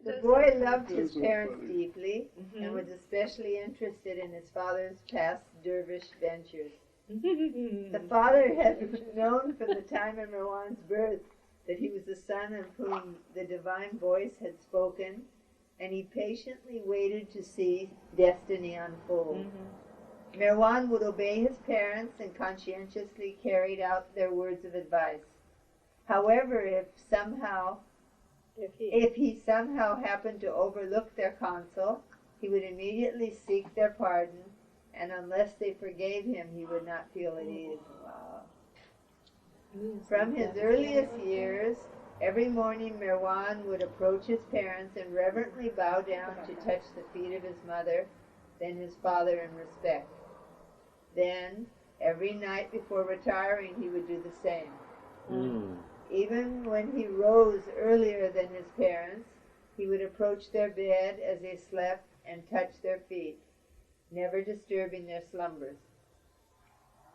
The boy loved his parents deeply and was especially interested in his father's past dervish ventures. The father had known from the time of Marwan's birth that he was the son of whom the divine voice had spoken, and he patiently waited to see destiny unfold. Marwan would obey his parents and conscientiously carried out their words of advice. However, if he somehow happened to overlook their counsel, he would immediately seek their pardon, and unless they forgave him, he would not feel at ease. Wow. From his earliest years, every morning Marwan would approach his parents and reverently bow down to touch the feet of his mother, then his father in respect. Then, every night before retiring, he would do the same. Even when he rose earlier than his parents, he would approach their bed as they slept and touch their feet, never disturbing their slumbers.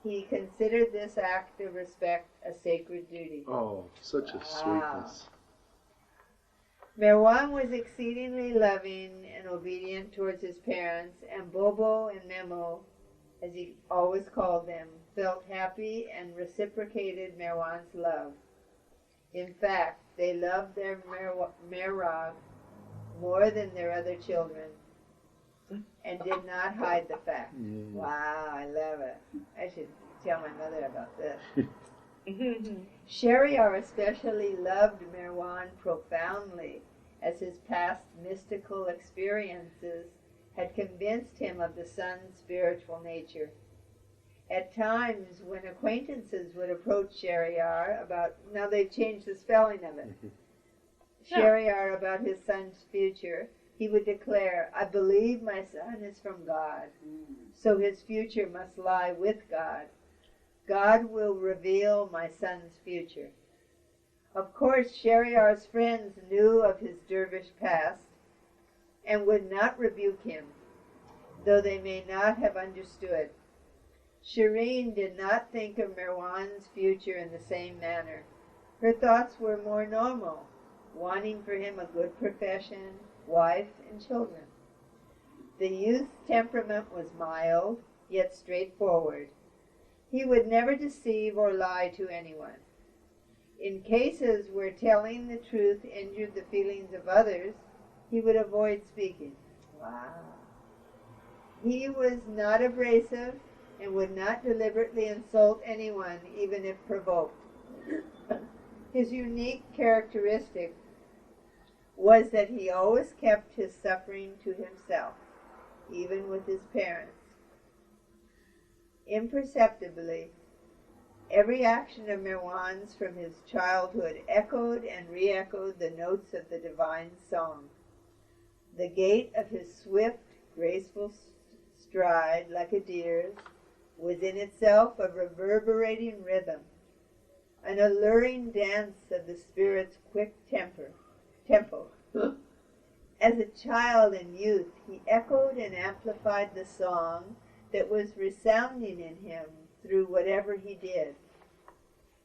He considered this act of respect a sacred duty. Oh, such a sweetness. Marwan was exceedingly loving and obedient towards his parents, and Bobo and Memo, as he always called them, felt happy and reciprocated Marwan's love. In fact, they loved their Merag more than their other children and did not hide the fact. Wow, I love it. I should tell my mother about this. Shahryar especially loved Marwan profoundly, as his past mystical experiences had convinced him of the son's spiritual nature. At times, when acquaintances would approach Shahryar about, now they've changed the spelling of it, Shahryar about his son's future, he would declare, I believe my son is from God, so his future must lie with God. God will reveal my son's future. Of course, Shahryar's friends knew of his dervish past and would not rebuke him, though they may not have understood. Shireen did not think of Marwan's future in the same manner. Her thoughts were more normal, wanting for him a good profession, wife, and children. The youth's temperament was mild, yet straightforward. He would never deceive or lie to anyone. In cases where telling the truth injured the feelings of others, he would avoid speaking. Wow. He was not abrasive and would not deliberately insult anyone, even if provoked. His unique characteristic was that he always kept his suffering to himself, even with his parents. Imperceptibly, every action of Marwan's from his childhood echoed and re-echoed the notes of the divine song. The gait of his swift, graceful stride, like a deer's, was in itself a reverberating rhythm, an alluring dance of the spirit's quick tempo. As a child and youth, he echoed and amplified the song that was resounding in him through whatever he did.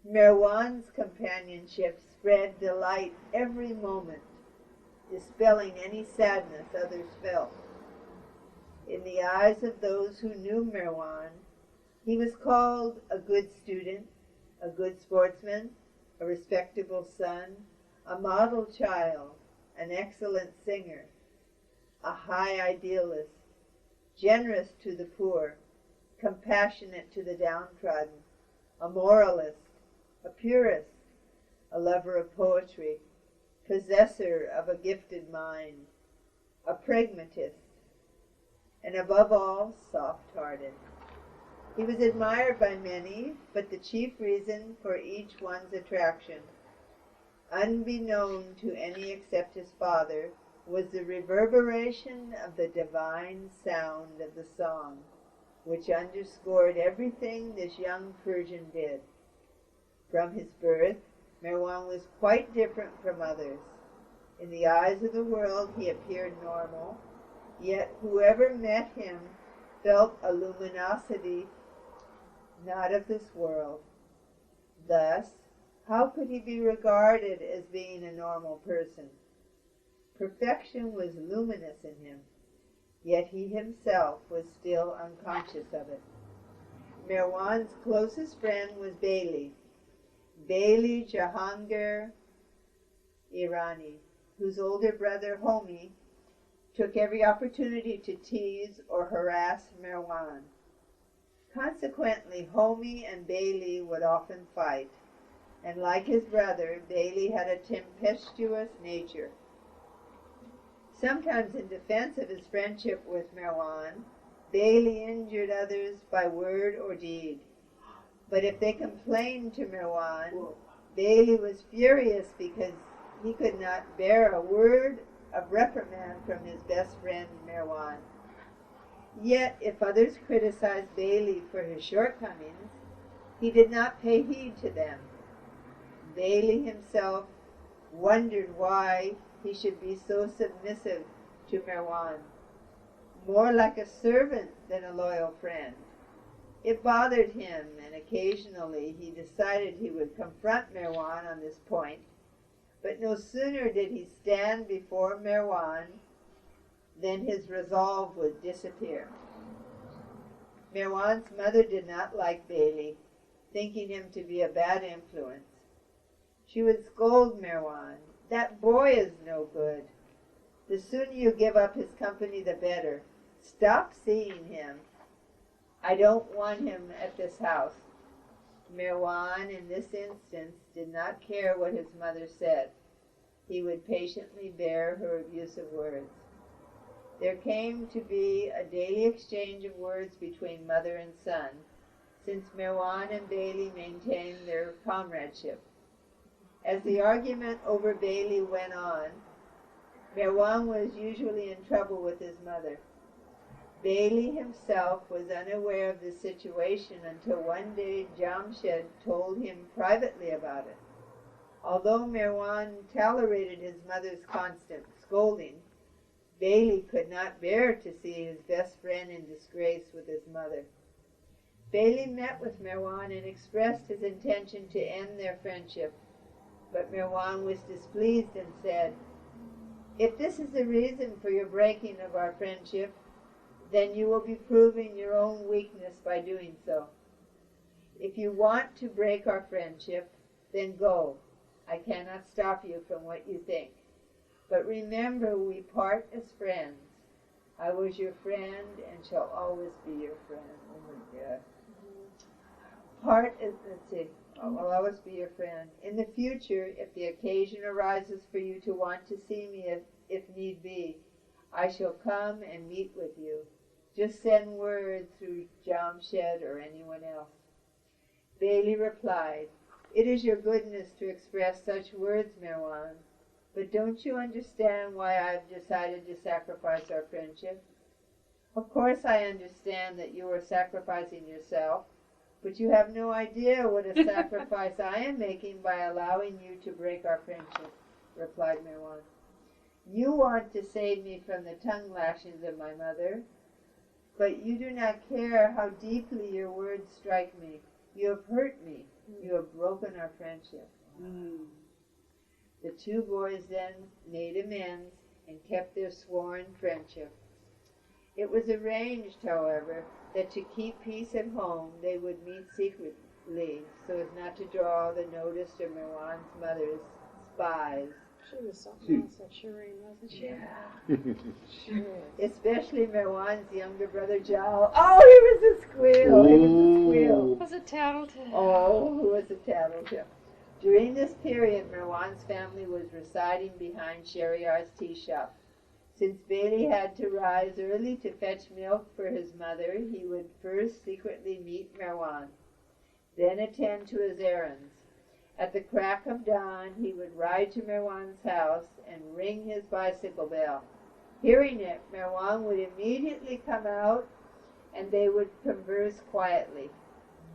Marwan's companionship spread delight every moment, dispelling any sadness others felt. In the eyes of those who knew Marwan, he was called a good student, a good sportsman, a respectable son, a model child, an excellent singer, a high idealist, generous to the poor, compassionate to the downtrodden, a moralist, a purist, a lover of poetry, possessor of a gifted mind, a pragmatist, and above all, soft-hearted. He was admired by many, but the chief reason for each one's attraction, unbeknown to any except his father, was the reverberation of the divine sound of the song, which underscored everything this young Persian did. From his birth, Marwan was quite different from others. In the eyes of the world, he appeared normal, yet whoever met him felt a luminosity not of this world. Thus, how could he be regarded as being a normal person? Perfection was luminous in him, yet he himself was still unconscious of it. Merwan's closest friend was Bailey Jahangir Irani, whose older brother Homi took every opportunity to tease or harass Merwan. Consequently, Homi and Bailey would often fight, and like his brother, Bailey had a tempestuous nature. Sometimes in defense of his friendship with Merwan, Bailey injured others by word or deed. But if they complained to Merwan, Bailey was furious because he could not bear a word of reprimand from his best friend Merwan. Yet, if others criticized Bailey for his shortcomings, he did not pay heed to them. Bailey himself wondered why he should be so submissive to Merwan, more like a servant than a loyal friend. It bothered him, and occasionally he decided he would confront Merwan on this point, but no sooner did he stand before Merwan than his resolve would disappear. Merwan's mother did not like Bailey, thinking him to be a bad influence. She would scold Merwan, "That boy is no good. The sooner you give up his company, the better. Stop seeing him. I don't want him at this house." Merwan, in this instance, did not care what his mother said. He would patiently bear her abusive words. There came to be a daily exchange of words between mother and son, since Merwan and Bailey maintained their comradeship. As the argument over Bailey went on, Merwan was usually in trouble with his mother. Bailey himself was unaware of the situation until one day Jamshed told him privately about it. Although Merwan tolerated his mother's constant scolding, Bailey could not bear to see his best friend in disgrace with his mother. Bailey met with Merwan and expressed his intention to end their friendship, but Merwan was displeased and said, "If this is the reason for your breaking of our friendship, then you will be proving your own weakness by doing so. If you want to break our friendship, then go. I cannot stop you from what you think. But remember, we part as friends. I was your friend and shall always be your friend." Oh my God. I'll always be your friend. In the future, if the occasion arises for you to want to see me, if need be, I shall come and meet with you. Just send word through Jamshed or anyone else. Bailey replied, "It is your goodness to express such words, Merwan, but don't you understand why I have decided to sacrifice our friendship? Of course I understand that you are sacrificing yourself, but you have no idea what a sacrifice I am making by allowing you to break our friendship," replied Merwan. "You want to save me from the tongue lashings of my mother, but you do not care how deeply your words strike me. You have hurt me. You have broken our friendship." The two boys then made amends and kept their sworn friendship. It was arranged, however, that to keep peace at home they would meet secretly so as not to draw the notice of Merwan's mother's spies. She was something else, that Shireen, wasn't she? Yeah. She was. Especially Merwan's younger brother Jal. Oh, he was a squeal. He was a squeal. Was a tattletale. Oh, who was a tattletale. During this period, Merwan's family was residing behind Shahryar's tea shop. Since Bailey had to rise early to fetch milk for his mother, he would first secretly meet Merwan, then attend to his errands. At the crack of dawn, he would ride to Merwan's house and ring his bicycle bell. Hearing it, Merwan would immediately come out and they would converse quietly.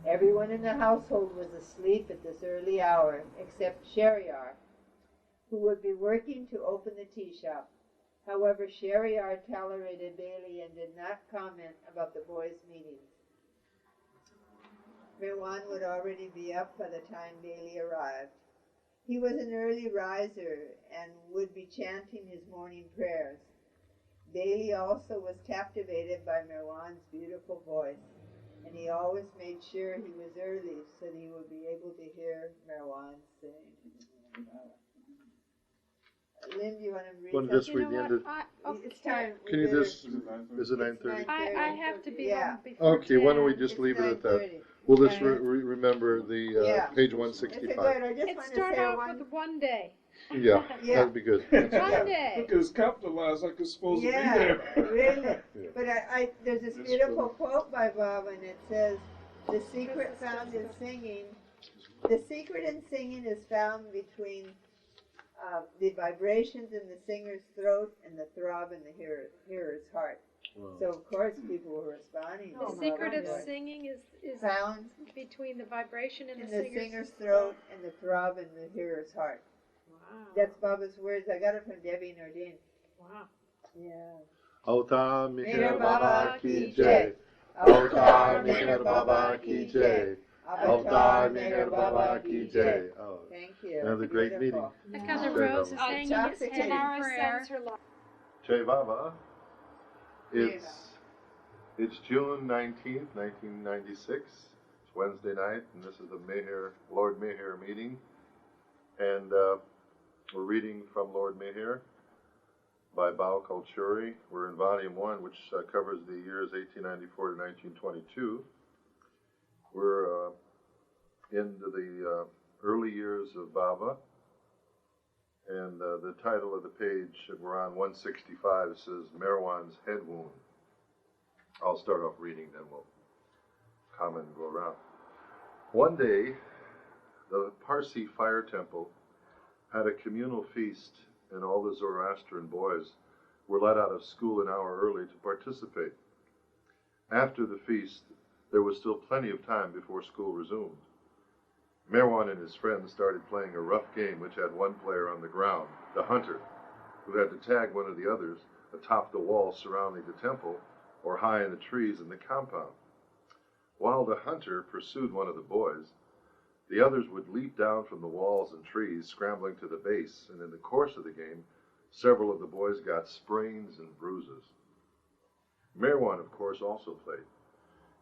Everyone in the household was asleep at this early hour, except Shahryar, who would be working to open the tea shop. However, Shahryar tolerated Bailey and did not comment about the boys' meetings. Merwan would already be up by the time Bailey arrived. He was an early riser and would be chanting his morning prayers. Bailey also was captivated by Merwan's beautiful voice, and he always made sure he was early so that he would be able to hear Merwan sing. Lynn, do you want to read Want that? to just read the end of... It's time. Can you just... Is it 9:30? Is it 9:30? I have to be Yeah. home before Okay, why don't we 10. just It's leave it at that? 9:30. We'll just Okay. remember the Yeah. page It's a 165. good. I just It want to start say off one. with one day. Yeah, Yeah. that'd be good. One Yeah. day. Look, it's capitalized like it's supposed to be Yeah, there. really. Yeah. But there's this It's beautiful quote by Bob, and it says, "The secret found in singing, the secret in singing is found between the vibrations in the singer's throat and the throb in the hearer's heart." Wow. So of course people were responding. The to secret Bob's of voice. singing is Found between the vibration in in the the singer's throat and the throb in the hearer's heart. Wow. That's Baba's words. I got it from Debbie Nordin. Wow. Yeah. Avtar Meher Meher Baba Baba ki ki jai. jai. Avtar Meher Baba ki jai. Avtar Meher Baba ki jai. Oh, Thank you. another great meeting. Look how the Jai rose is Baba. hanging its head in Tomorrow prayer. Jai Baba. It's June 19th, 1996. It's Wednesday night, and this is the Lord Meher meeting. And we're reading from Lord Meher by Bao Kalchuri. We're in volume 1, which covers the years 1894 to 1922. We're into the early years of Baba. And the title of the page, we're on 165, says Merwan's Head Wound. I'll start off reading, then we'll comment and go around. One day, the Parsi fire temple had a communal feast, and all the Zoroastrian boys were let out of school an hour early to participate. After the feast, there was still plenty of time before school resumed. Merwan and his friends started playing a rough game which had one player on the ground, the hunter, who had to tag one of the others atop the wall surrounding the temple or high in the trees in the compound. While the hunter pursued one of the boys, the others would leap down from the walls and trees, scrambling to the base, and in the course of the game, several of the boys got sprains and bruises. Merwan, of course, also played.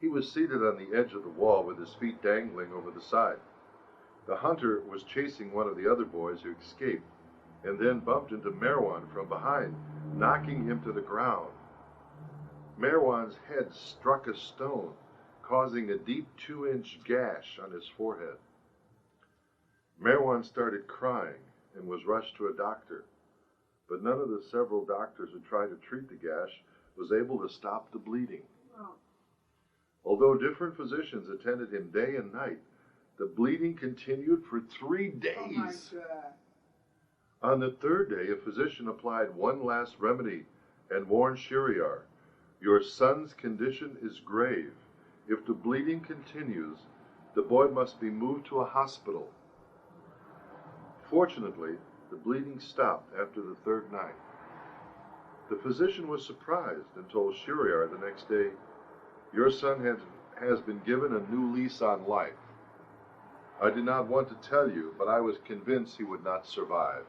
He was seated on the edge of the wall with his feet dangling over the side. The hunter was chasing one of the other boys who escaped, and then bumped into Merwan from behind, knocking him to the ground. Merwan's head struck a stone, causing a deep 2-inch gash on his forehead. Merwan started crying and was rushed to a doctor, but none of the several doctors who tried to treat the gash was able to stop the bleeding. Although different physicians attended him day and night, the bleeding continued for 3 days. Oh my God. On the 3rd day, a physician applied one last remedy and warned Shiriyar, "Your son's condition is grave. If the bleeding continues, the boy must be moved to a hospital." Fortunately, the bleeding stopped after the 3rd night. The physician was surprised and told Shiriyar the next day, "Your son has been given a new lease on life. I did not want to tell you, but I was convinced he would not survive."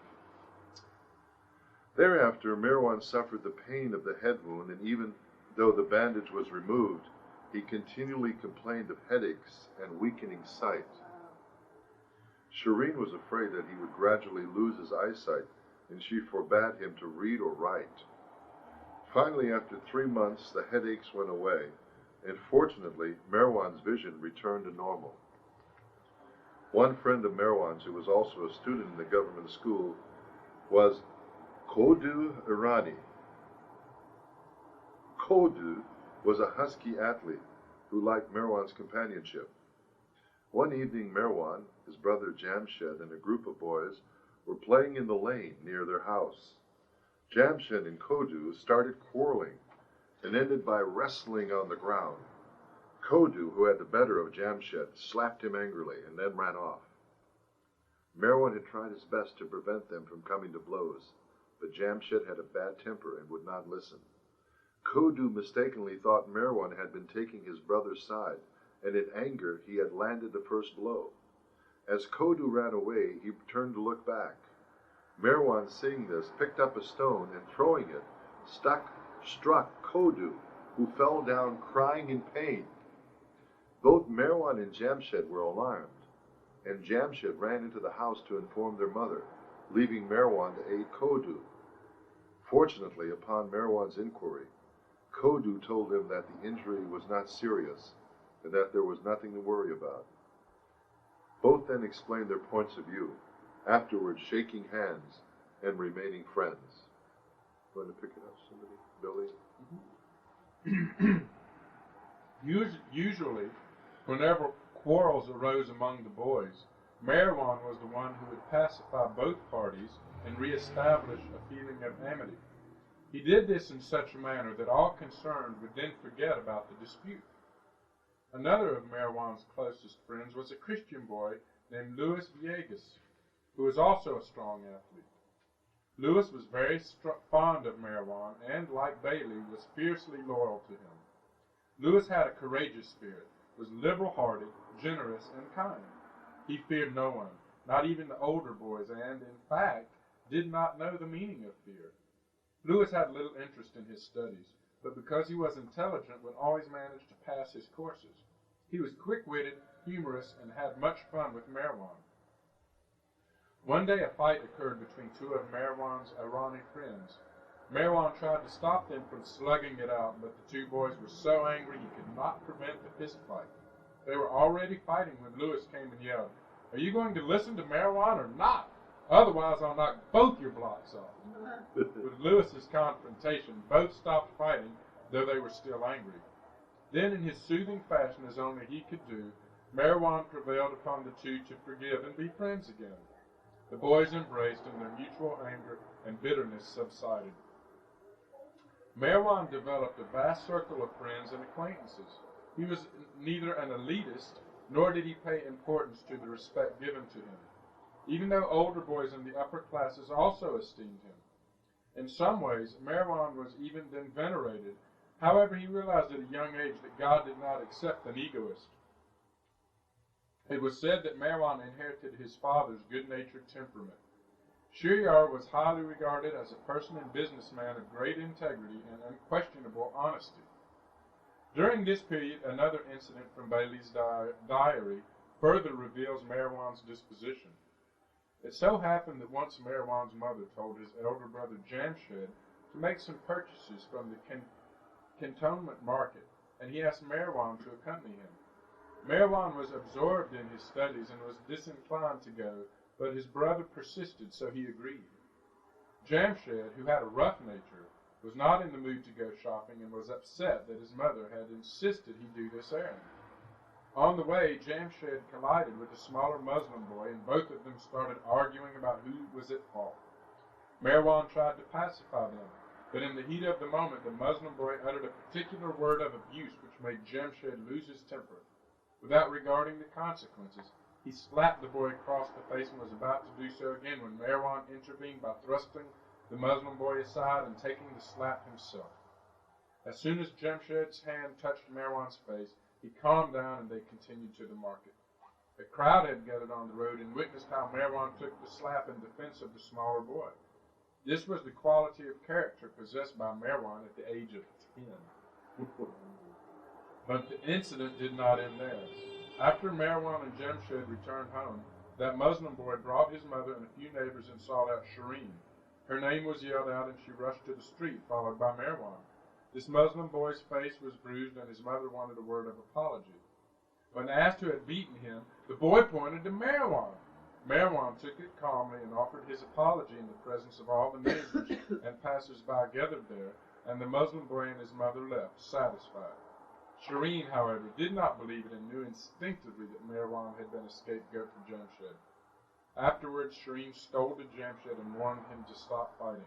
Thereafter, Merwan suffered the pain of the head wound, and even though the bandage was removed, he continually complained of headaches and weakening sight. Shireen was afraid that he would gradually lose his eyesight, and she forbade him to read or write. Finally, after 3 months, the headaches went away, and fortunately, Merwan's vision returned to normal. One friend of Merwan's, who was also a student in the government school, was Kodu Irani. Kodu was a husky athlete who liked Merwan's companionship. One evening, Merwan, his brother Jamshed, and a group of boys were playing in the lane near their house. Jamshed and Kodu started quarreling and ended by wrestling on the ground. Kodu, who had the better of Jamshed, slapped him angrily and then ran off. Merwan had tried his best to prevent them from coming to blows, but Jamshed had a bad temper and would not listen. Kodu mistakenly thought Merwan had been taking his brother's side, and in anger he had landed the first blow. As Kodu ran away, he turned to look back. Merwan, seeing this, picked up a stone and, throwing it, struck Kodu, who fell down crying in pain. Both Merwan and Jamshed were alarmed, and Jamshed ran into the house to inform their mother, leaving Merwan to aid Kodu. Fortunately, upon Merwan's inquiry, Kodu told him that the injury was not serious and that there was nothing to worry about. Both then explained their points of view, afterwards shaking hands and remaining friends. Want to pick it up, somebody? Billy? Usually, whenever quarrels arose among the boys, Merwan was the one who would pacify both parties and reestablish a feeling of amity. He did this in such a manner that all concerned would then forget about the dispute. Another of Merwan's closest friends was a Christian boy named Louis Villegas, who was also a strong athlete. Louis was very fond of Merwan and, like Bailey, was fiercely loyal to him. Louis had a courageous spirit, was liberal-hearted, generous, and kind. He feared no one, not even the older boys, and, in fact, did not know the meaning of fear. Louis had little interest in his studies, but because he was intelligent, would always manage to pass his courses. He was quick-witted, humorous, and had much fun with Merwan. One day a fight occurred between two of Merwan's Irani friends. Merwan tried to stop them from slugging it out, but the two boys were so angry he could not prevent the fist fight. They were already fighting when Louis came and yelled, "Are you going to listen to Merwan or not? Otherwise I'll knock both your blocks off." With Louis's confrontation, both stopped fighting, though they were still angry. Then, in his soothing fashion, as only he could do, Merwan prevailed upon the two to forgive and be friends again. The boys embraced, and their mutual anger and bitterness subsided. Merwan developed a vast circle of friends and acquaintances. He was neither an elitist, nor did he pay importance to the respect given to him, even though older boys in the upper classes also esteemed him. In some ways, Merwan was even then venerated. However, he realized at a young age that God did not accept an egoist. It was said that Merwan inherited his father's good-natured temperament. Shiryar was highly regarded as a person and businessman of great integrity and unquestionable honesty. During this period, another incident from Bailey's diary further reveals Merwan's disposition. It so happened that once Merwan's mother told his elder brother Jamshed to make some purchases from the cantonment market, and he asked Merwan to accompany him. Merwan was absorbed in his studies and was disinclined to go, but his brother persisted, so he agreed. Jamshed, who had a rough nature, was not in the mood to go shopping and was upset that his mother had insisted he do this errand. On the way, Jamshed collided with a smaller Muslim boy, and both of them started arguing about who was at fault. Merwan tried to pacify them, but in the heat of the moment, the Muslim boy uttered a particular word of abuse which made Jamshed lose his temper. Without regarding the consequences, he slapped the boy across the face and was about to do so again when Merwan intervened by thrusting the Muslim boy aside and taking the slap himself. As soon as Jamshed's hand touched Merwan's face, he calmed down and they continued to the market. A crowd had gathered on the road and witnessed how Merwan took the slap in defense of the smaller boy. This was the quality of character possessed by Merwan at the age of 10. But the incident did not end there. After Merwan and Jamshed returned home, that Muslim boy brought his mother and a few neighbors and sought out Shireen. Her name was yelled out and she rushed to the street, followed by Merwan. This Muslim boy's face was bruised and his mother wanted a word of apology. When asked who had beaten him, the boy pointed to Merwan. Merwan took it calmly and offered his apology in the presence of all the neighbors and passers-by gathered there, and the Muslim boy and his mother left, satisfied. Shireen, however, did not believe it and knew instinctively that Merwan had been a scapegoat for Jamshed. Afterwards, Shireen scolded Jamshed and warned him to stop fighting.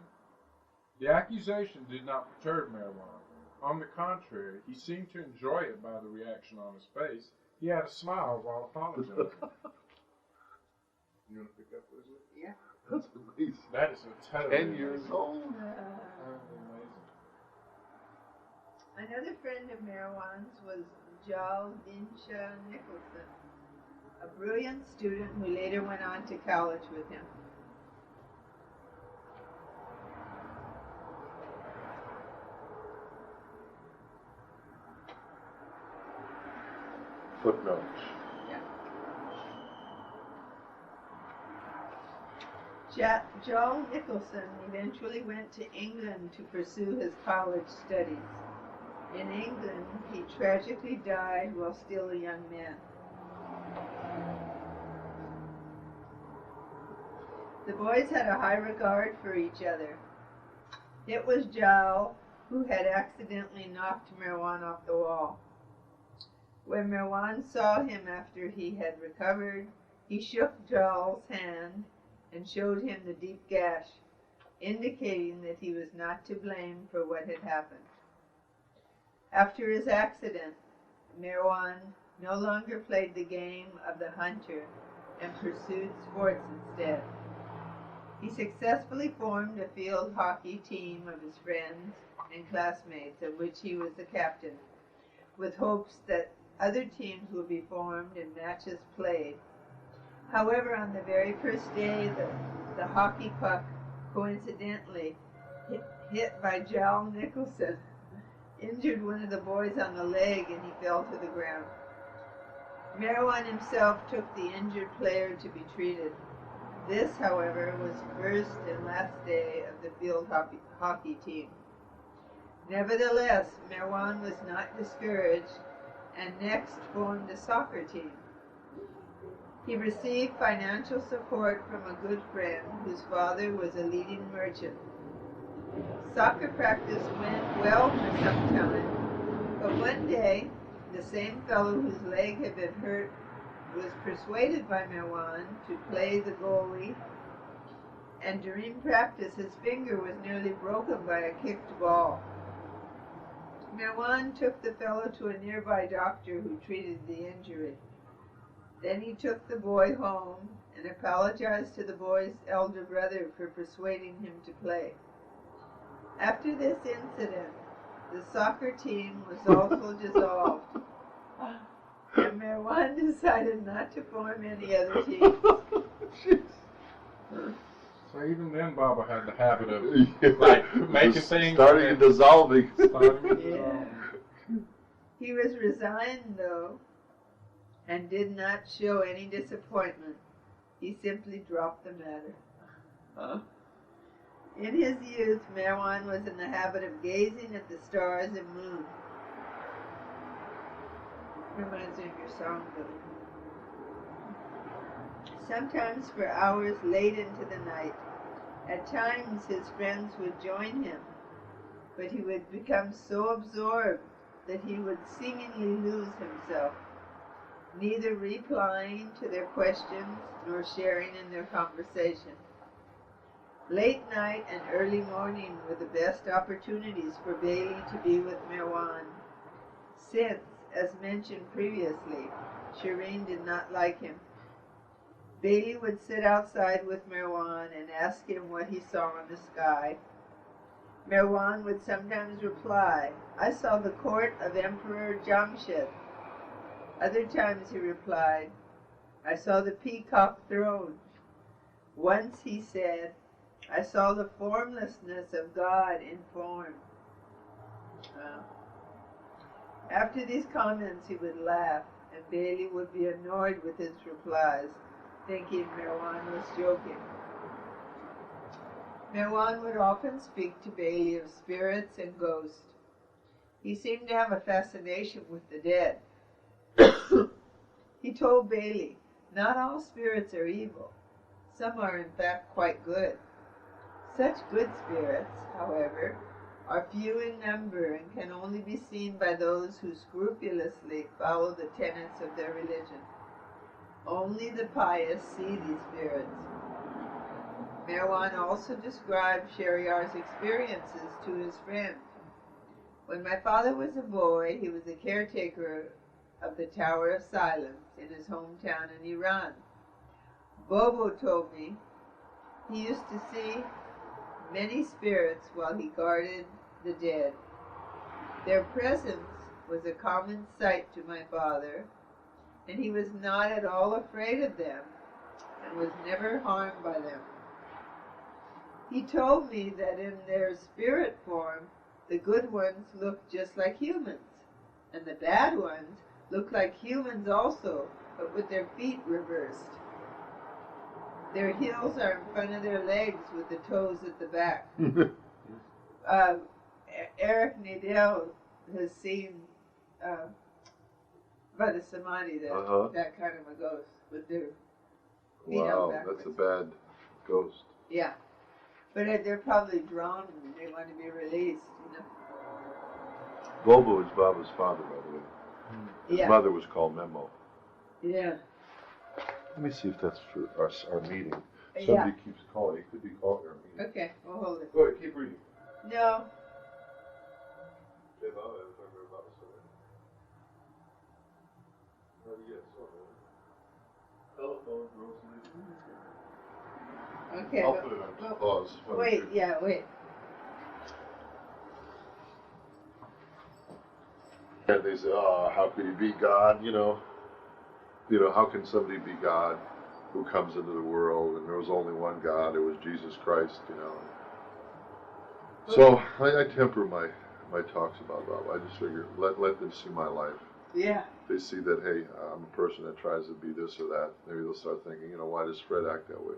The accusation did not perturb Merwan. On the contrary, he seemed to enjoy it by the reaction on his face. He had a smile while apologizing. You want to pick up, Elizabeth? Yeah. That's amazing. That is a totally 10 years amazing. old. Amazing. Another friend of Merwan's was Jal Dinsha Nicholson. a brilliant student who later went on to college with him. Footnote. Joel Nicholson eventually went to England to pursue his college studies. In England, he tragically died while still a young man. The boys had a high regard for each other. It was Joel who had accidentally knocked Merwan off the wall. When Merwan saw him after he had recovered, he shook Joel's hand and showed him the deep gash, indicating that he was not to blame for what had happened. After his accident, Merwan no longer played the game of the hunter and pursued sports instead. He successfully formed a field hockey team of his friends and classmates, of which he was the captain, with hopes that other teams would be formed and matches played. However, on the very first day, the hockey puck coincidentally hit by Joel Nicholson injured one of the boys on the leg, and he fell to the ground. Merwan himself took the injured player to be treated. This, however, was first and last day of the field hockey team. Nevertheless, Merwan was not discouraged and next formed a soccer team. He received financial support from a good friend whose father was a leading merchant. Soccer practice went well for some time, but one day the same fellow whose leg had been hurt was persuaded by Merwan to play the goalie, and during practice his finger was nearly broken by a kicked ball. Merwan took the fellow to a nearby doctor who treated the injury. Then he took the boy home and apologized to the boy's elder brother for persuading him to play. After this incident, the soccer team was also dissolved, and Merwan decided not to form any other teams. So even then, Baba had the habit of making things starting and dissolving. Yeah. He was resigned, though, and did not show any disappointment. He simply dropped the matter. In his youth, Merwan was in the habit of gazing at the stars and moon. Reminds me of your song, Billy. Sometimes for hours late into the night. At times his friends would join him, but he would become so absorbed that he would seemingly lose himself, neither replying to their questions nor sharing in their conversation. Late night and early morning were the best opportunities for Bailey to be with Merwan, since, as mentioned previously, Shireen did not like him. Bailey would sit outside with Merwan and ask him what he saw in the sky. Merwan would sometimes reply, "I saw the court of Emperor Jamshid." Other times he replied, "I saw the peacock throne." Once he said, "I saw the formlessness of God in form." After these comments he would laugh, and Bailey would be annoyed with his replies, thinking Merwan was joking. Merwan would often speak to Bailey of spirits and ghosts. He seemed to have a fascination with the dead. He told Bailey, "Not all spirits are evil. Some are in fact quite good. Such good spirits, however, are few in number and can only be seen by those who scrupulously follow the tenets of their religion. Only the pious see these spirits." Merwan also described Shahryar's experiences to his friend. "When my father was a boy, he was a caretaker of the Tower of Silence in his hometown in Iran. Bobo told me he used to see many spirits while he guarded the dead. Their presence was a common sight to my father, and he was not at all afraid of them, and was never harmed by them. He told me that in their spirit form, the good ones looked just like humans, and the bad ones looked like humans also, but with their feet reversed. Their heels are in front of their legs with the toes at the back. Eric Nadel has seen by the Samadhi that kind of a ghost with their feet out Wow, backwards. that's a bad ghost. Yeah. But they're probably drawn and they want to be released, you know. Bobo is Baba's father, by the way. His mother was called Memo. Yeah. Let me see if that's for our meeting. Somebody keeps calling. It could be calling our meeting. Okay, we'll hold it. Go ahead, keep reading. No. Okay. I'll put it on pause. Wait. And they say, "Oh, how could he be God?" You know, how can somebody be God who comes into the world? And there was only one God. It was Jesus Christ. So I temper my talks about Baba. I just figure let them see my life. Yeah. They see that, hey, I'm a person that tries to be this or that. Maybe they'll start thinking, why does Fred act that way?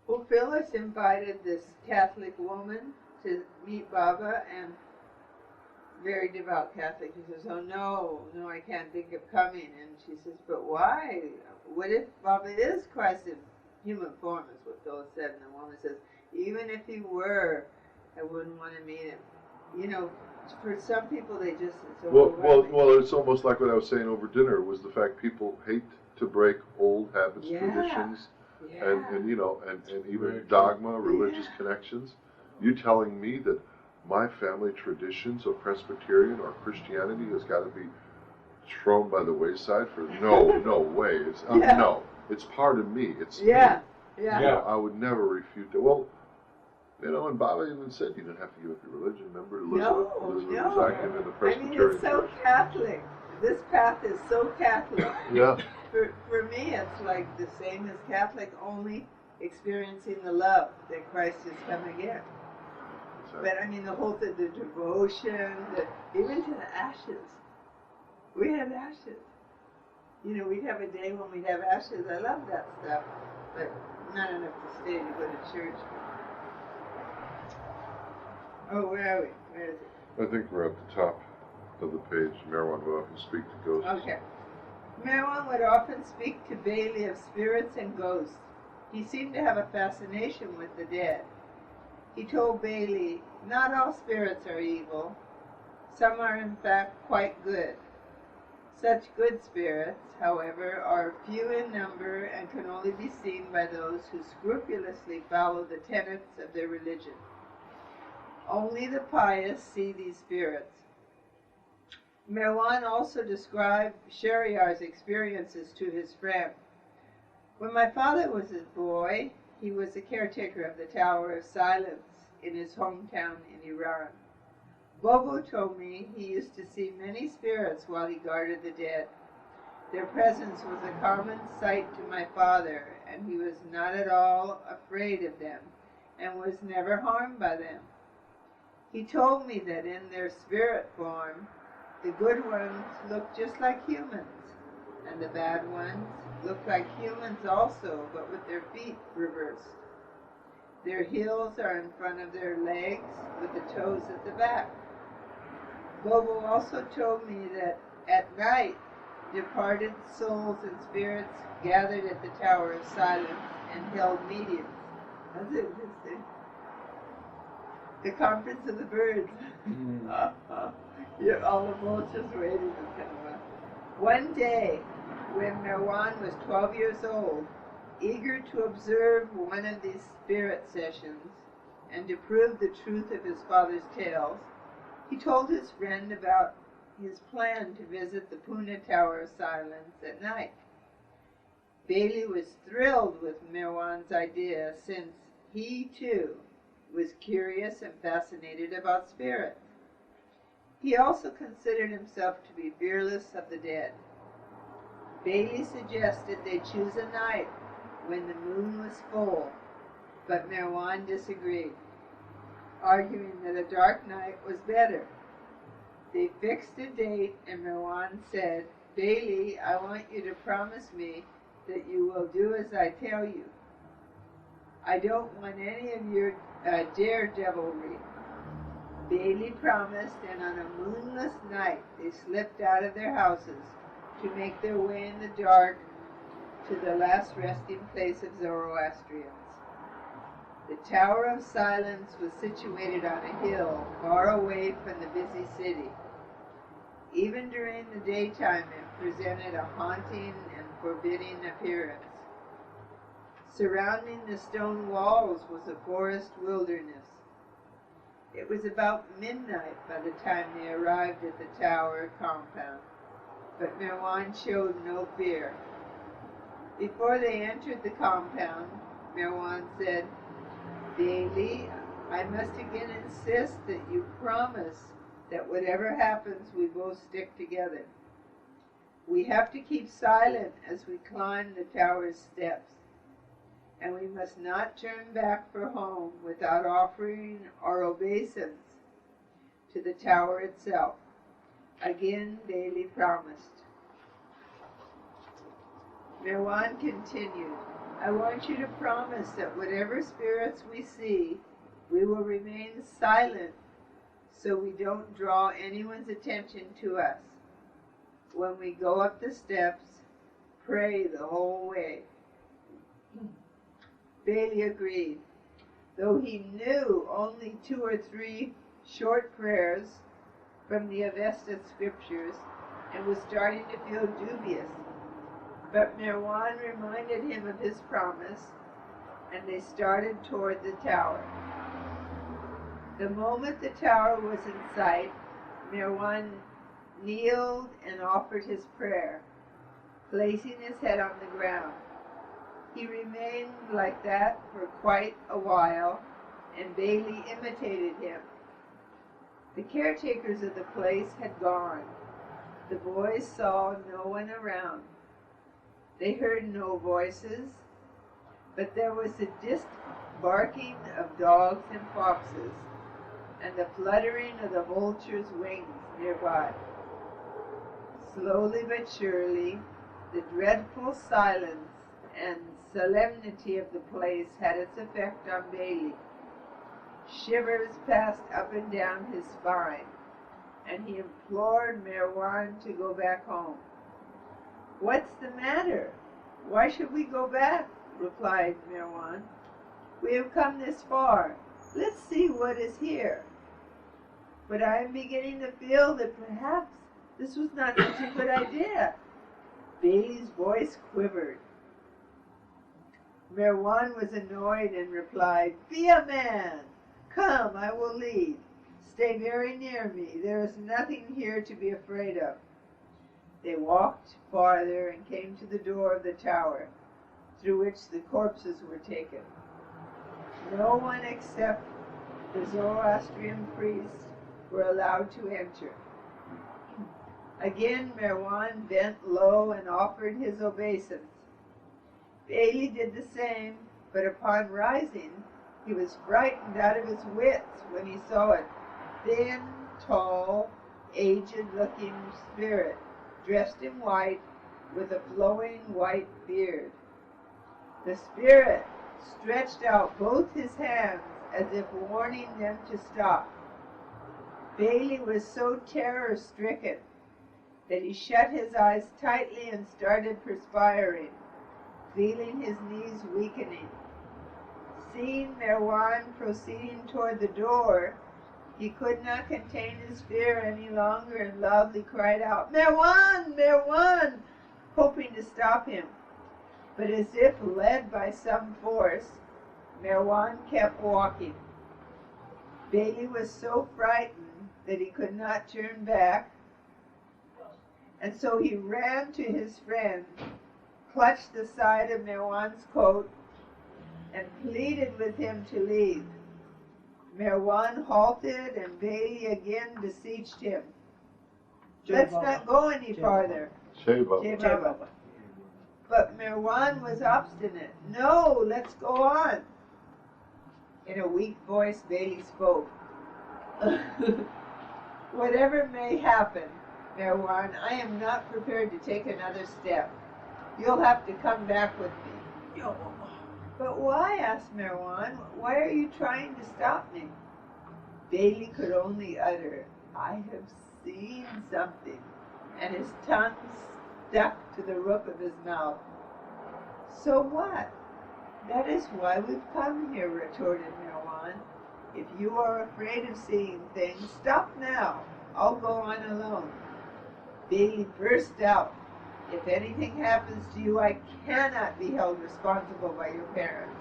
Well, Phyllis invited this Catholic woman to meet Baba, and very devout Catholic. She says, "Oh no, I can't think of coming." And she says, "But why? What if Baba is Christ in human form?" Is what Phyllis said. And the woman says, "Even if he were, I wouldn't want to meet him." For some people, they just it's overwhelming. Well, it's almost like what I was saying over dinner was the fact people hate to break old habits, traditions, and even dogma, religious connections. You telling me that my family traditions of Presbyterian or Christianity has got to be thrown by the wayside for no way. It's no, it's part of me. It's me. I would never refute that. Well, and Baba even said you didn't have to give up your religion. Remember, Elizabeth was active in the Presbyterian it's so Catholic. This path is so Catholic. Yeah. For me, it's like the same as Catholic, only experiencing the love that Christ has come again. But the whole thing, the devotion, even to the ashes. We have ashes. We'd have a day when we'd have ashes. I love that stuff, but not enough to stay to go to church. Oh, where are we? Where is it? I think we're at the top of the page. Merwan would often speak to ghosts. Okay. Merwan would often speak to Bailey of spirits and ghosts. He seemed to have a fascination with the dead. He told Bailey, "Not all spirits are evil. Some are in fact quite good. Such good spirits, however, are few in number and can only be seen by those who scrupulously follow the tenets of their religion. Only the pious see these spirits." Merwan also described Shariar's experiences to his friend. "When my father was a boy, he was the caretaker of the Tower of Silence in his hometown in Iran. Bobo told me he used to see many spirits while he guarded the dead. Their presence was a common sight to my father, and he was not at all afraid of them, and was never harmed by them. He told me that in their spirit form, the good ones looked just like humans, and the bad ones looked like humans also, but with their feet reversed. Their heels are in front of their legs, with the toes at the back. Bobo also told me that at night, departed souls and spirits gathered at the Tower of Silence and held meetings." That's interesting. The conference of the birds. All the vultures waiting to come up. One day, when Merwan was 12 years old, eager to observe one of these spirit sessions and to prove the truth of his father's tales, he told his friend about his plan to visit the Pune Tower of Silence at night. Bailey was thrilled with Merwan's idea, since he, too, was curious and fascinated about spirits. He also considered himself to be fearless of the dead. Bailey suggested they choose a night when the moon was full, but Merwan disagreed, arguing that a dark night was better. They fixed a date, and Merwan said, "Bailey, I want you to promise me that you will do as I tell you. I don't want any of your daredevilry." Bailey promised, and on a moonless night they slipped out of their houses to make their way in the dark to the last resting place of Zoroastrians. The Tower of Silence was situated on a hill far away from the busy city. Even during the daytime it presented a haunting and forbidding appearance. Surrounding the stone walls was a forest wilderness. It was about midnight by the time they arrived at the tower compound, but Merwan showed no fear. Before they entered the compound, Merwan said, "Bailey, I must again insist that you promise that whatever happens, we both stick together. We have to keep silent as we climb the tower's steps, and we must not turn back for home without offering our obeisance to the tower itself." Again, Bailey promised. Merwan continued, "I want you to promise that whatever spirits we see, we will remain silent so we don't draw anyone's attention to us. When we go up the steps, pray the whole way." Bailey agreed, though he knew only 2 or 3 short prayers from the Avesta scriptures and was starting to feel dubious. But Merwan reminded him of his promise, and they started toward the tower. The moment the tower was in sight, Merwan kneeled and offered his prayer, placing his head on the ground. He remained like that for quite a while, and Bailey imitated him. The caretakers of the place had gone. The boys saw no one around. They heard no voices, but there was the distant barking of dogs and foxes, and the fluttering of the vulture's wings nearby. Slowly but surely, the dreadful silence and solemnity of the place had its effect on Bailey. Shivers passed up and down his spine, and he implored Merwan to go back home. "What's the matter? Why should we go back?" replied Merwan. "We have come this far. Let's see what is here. But I am beginning to feel that perhaps this was not such a good idea." Bailey's voice quivered. Merwan was annoyed and replied, "Be a man. Come, I will lead. Stay very near me. There is nothing here to be afraid of." They walked farther and came to the door of the tower, through which the corpses were taken. No one except the Zoroastrian priests were allowed to enter. Again Merwan bent low and offered his obeisance. Bailey did the same, but upon rising, he was frightened out of his wits when he saw a thin, tall, aged-looking spirit, dressed in white, with a flowing white beard. The spirit stretched out both his hands as if warning them to stop. Bailey was so terror-stricken that he shut his eyes tightly and started perspiring, feeling his knees weakening. Seeing Merwan proceeding toward the door, he could not contain his fear any longer and loudly cried out, "Merwan! Merwan!" hoping to stop him. But as if led by some force, Merwan kept walking. Bailey was so frightened that he could not turn back, and so he ran to his friend, clutched the side of Merwan's coat, and pleaded with him to leave. Merwan halted, and Bailey again beseeched him. "Let's not go any farther." Sheba. Sheba. But Merwan was obstinate. No, let's go on. In a weak voice, Bailey spoke. Whatever may happen, Merwan, I am not prepared to take another step. You'll have to come back with me. But why? Asked Merwan. Why are you trying to stop me? Bailey could only utter, I have seen something, and his tongue stuck to the roof of his mouth. So what? That is why we've come here, retorted Merwan. If you are afraid of seeing things, stop now. I'll go on alone. Bailey burst out. If anything happens to you, I cannot be held responsible by your parents.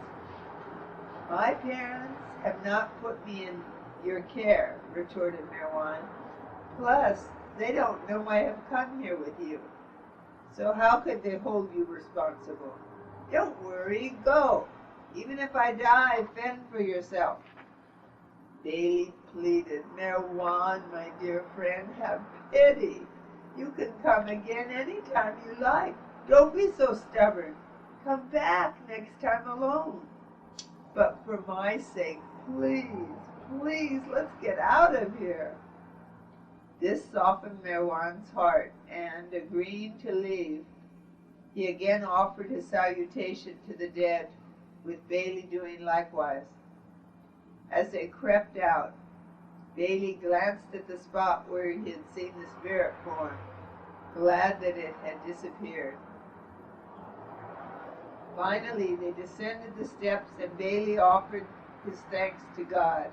My parents have not put me in your care, retorted Merwan. Plus, they don't know I have come here with you. So how could they hold you responsible? Don't worry, go. Even if I die, fend for yourself. Bailey pleaded, Merwan, my dear friend, have pity. You can come again any time you like. Don't be so stubborn. Come back next time alone. But for my sake, please, please, let's get out of here. This softened Merwan's heart, and agreeing to leave, he again offered his salutation to the dead, with Bailey doing likewise. As they crept out, Bailey glanced at the spot where he had seen the spirit form, glad that it had disappeared. Finally, they descended the steps, and Bailey offered his thanks to God.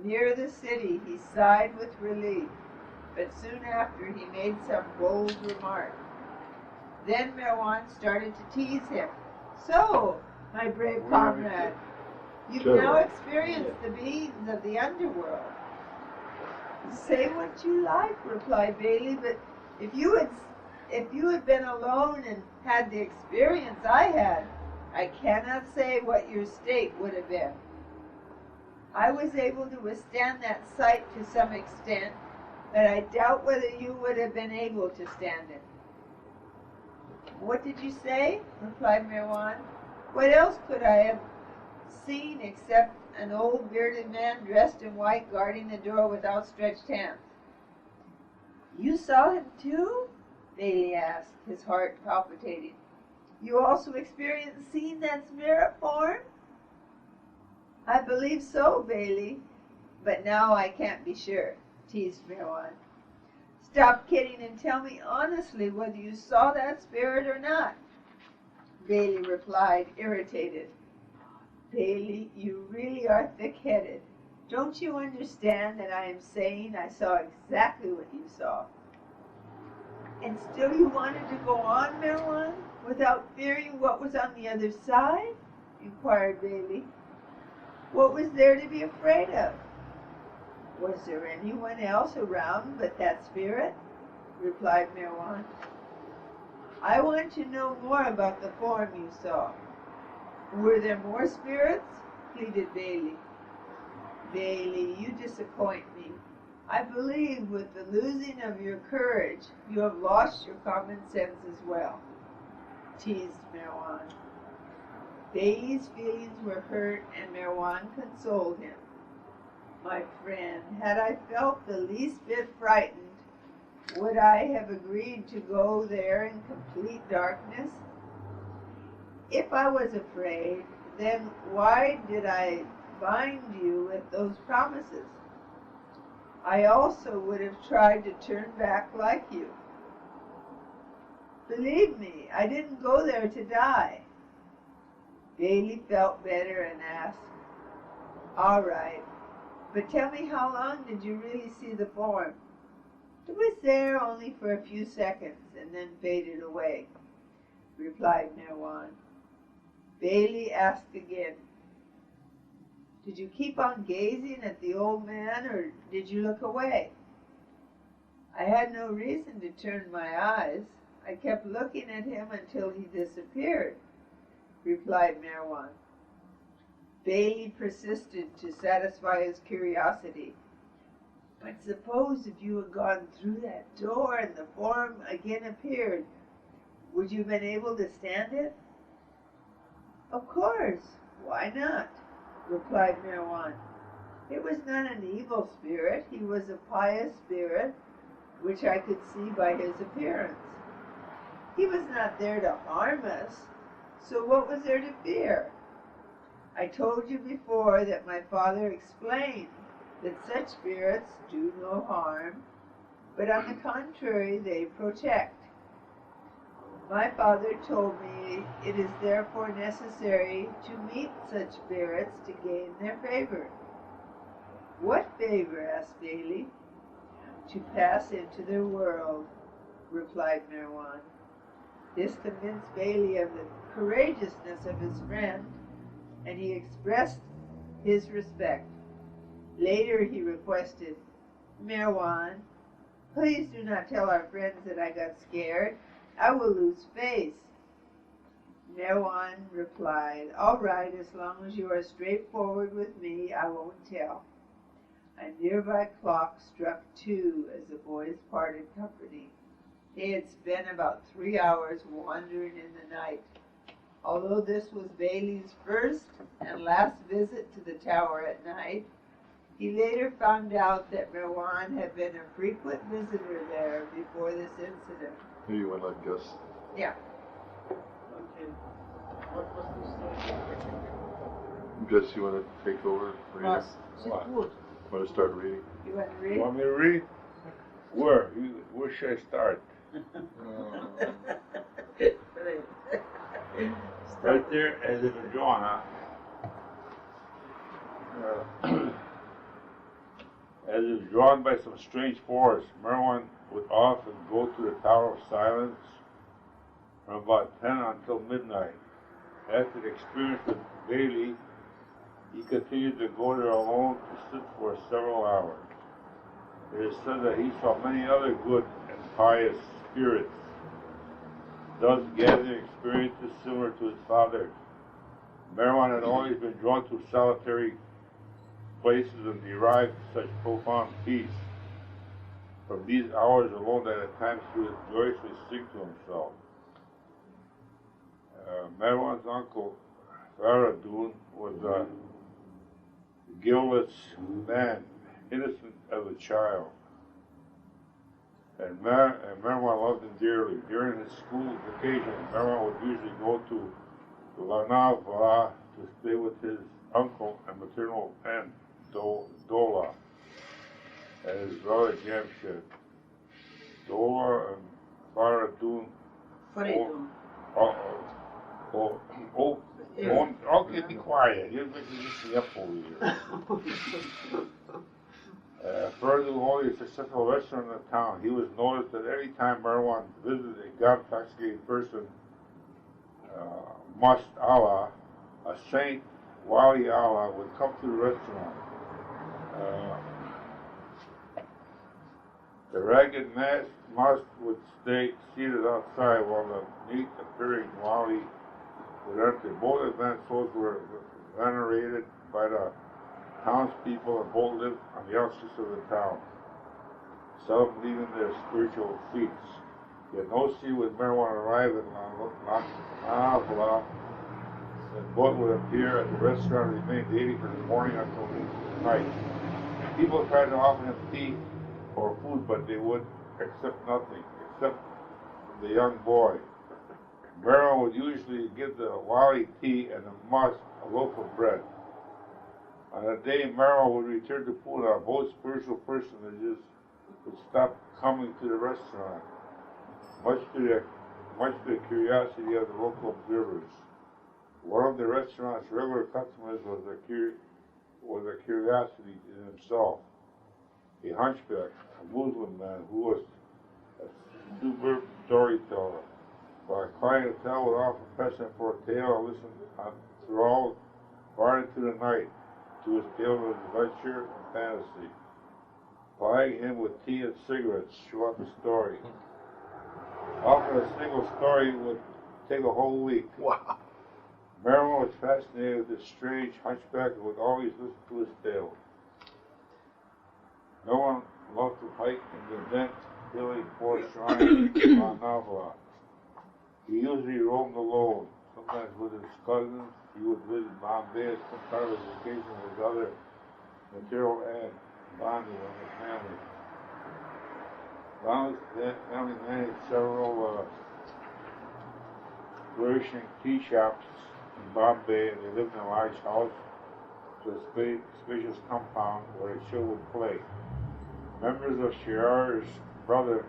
Near the city, he sighed with relief, but soon after he made some bold remark. Then Merwan started to tease him. So, my brave comrade, you've now experienced the beings of the underworld. Say what you like, replied Bailey, but if you had been alone and had the experience I had, I cannot say what your state would have been. I was able to withstand that sight to some extent, but I doubt whether you would have been able to stand it. What did you say? Replied Merwan. What else could I have seen except an old bearded man dressed in white guarding the door with outstretched hands? You saw him too? Bailey asked, his heart palpitating. You also experienced seeing that spirit form? I believe so, Bailey, but now I can't be sure, teased Merwan. Stop kidding and tell me honestly whether you saw that spirit or not. Bailey replied, irritated. Bailey, you really are thick-headed. Don't you understand that I am saying I saw exactly what you saw? And still you wanted to go on, Merwan, without fearing what was on the other side? Inquired Bailey. What was there to be afraid of? Was there anyone else around but that spirit? Replied Merwan. I want to know more about the form you saw. Were there more spirits? Pleaded Bailey. Bailey, you disappoint me. I believe with the losing of your courage, you have lost your common sense as well, teased Merwan. Bailey's feelings were hurt, and Merwan consoled him. My friend, had I felt the least bit frightened, would I have agreed to go there in complete darkness? If I was afraid, then why did I bind you with those promises? I also would have tried to turn back like you. Believe me, I didn't go there to die. Bailey felt better and asked, all right, but tell me, how long did you really see the form? It was there only for a few seconds and then faded away, replied Merwan. Bailey asked again, did you keep on gazing at the old man, or did you look away? I had no reason to turn my eyes. I kept looking at him until he disappeared, replied Merwan. Bailey persisted to satisfy his curiosity. But suppose if you had gone through that door and the form again appeared, Would you have been able to stand it? Of course. Why not? Replied Meherwan. It was not an evil spirit. He was a pious spirit, which I could see by his appearance. He was not there to harm us, so what was there to fear? I told you before that my father explained that such spirits do no harm, but on the contrary, they protect. My father told me it is therefore necessary to meet such spirits to gain their favor. What favor? Asked Bailey. To pass into their world, replied Meherwan. This convinced Bailey of the courageousness of his friend, and he expressed his respect. Later he requested, Meherwan, please do not tell our friends that I got scared. I will lose face. Meherwan replied, all right, as long as you are straightforward with me, I won't tell. A nearby clock struck 2 as the boys parted company. They had spent about 3 hours wandering in the night. Although this was Bailey's first and last visit to the tower at night, he later found out that Meherwan had been a frequent visitor there before this incident. Here you want to let Gus. Yeah. Okay. What was the story? Gus, you want to take over? Was What? it good? Want to start reading? You want to You read? want me to read? Where? Where should I start? Right there, as it was drawn, huh? As it was drawn by some strange force, Meherwan would often go to the Tower of Silence from about 10 until midnight. After the experience with Bailey, he continued to go there alone to sit for several hours. It is said that he saw many other good and pious spirits, thus gathering experiences similar to his father's. Meherwan had always been drawn to solitary places and derived such profound peace from these hours alone that at times he would joyously sing to himself. Meherwan's uncle, Faradun, was a guiltless man, innocent as a child. And Meherwan loved him dearly. During his school vacation, Meherwan would usually go to Larnaca to stay with his uncle and maternal aunt, Dola, and his brother Jamshed. Dola and Faradun. Okay, be quiet. You're making me up over here. Further, only a successful restaurant in the town. He was noticed that every time Meherwan visited a god-intoxicated person, Must Allah, a saint, Wali Allah, would come to the restaurant. The ragged Must would stay seated outside while the neat-appearing Wali would enter. Both advanced souls were venerated by the townspeople and both lived on the outskirts of the town, some leaving their spiritual seats. Yet no sea would Meherwan arrive in Lanavla, and both would appear at the restaurant and remain daily from the morning until night. People tried to offer him tea or food, but they would accept nothing, except the young boy. Meherwan would usually give the Wali tea and the Must a loaf of bread. On a day, Meherwan would return to Pune. Both spiritual personages would stop coming to the restaurant, much to the curiosity of the local observers. One of the restaurant's regular customers was a curiosity in himself, a hunchback, a Muslim man who was a superb storyteller. While a clientele would often press him for a tale and listen throughout far into the night to his tale of adventure and fantasy, plying him with tea and cigarettes throughout the story. Often a single story would take a whole week. Wow. Meherwan was fascinated with this strange hunchback and would always listen to his tale. No one loved to hike in the dense, hilly forest surrounding Mount Navla. He usually roamed alone, sometimes with his cousins. He would visit Bombay as some part of his vacation with his other material and bonding with his family. Ronald's family managed several flourishing tea shops in Bombay, and they lived in a large house with a spacious compound where the children would play. Members of Sherar's brother,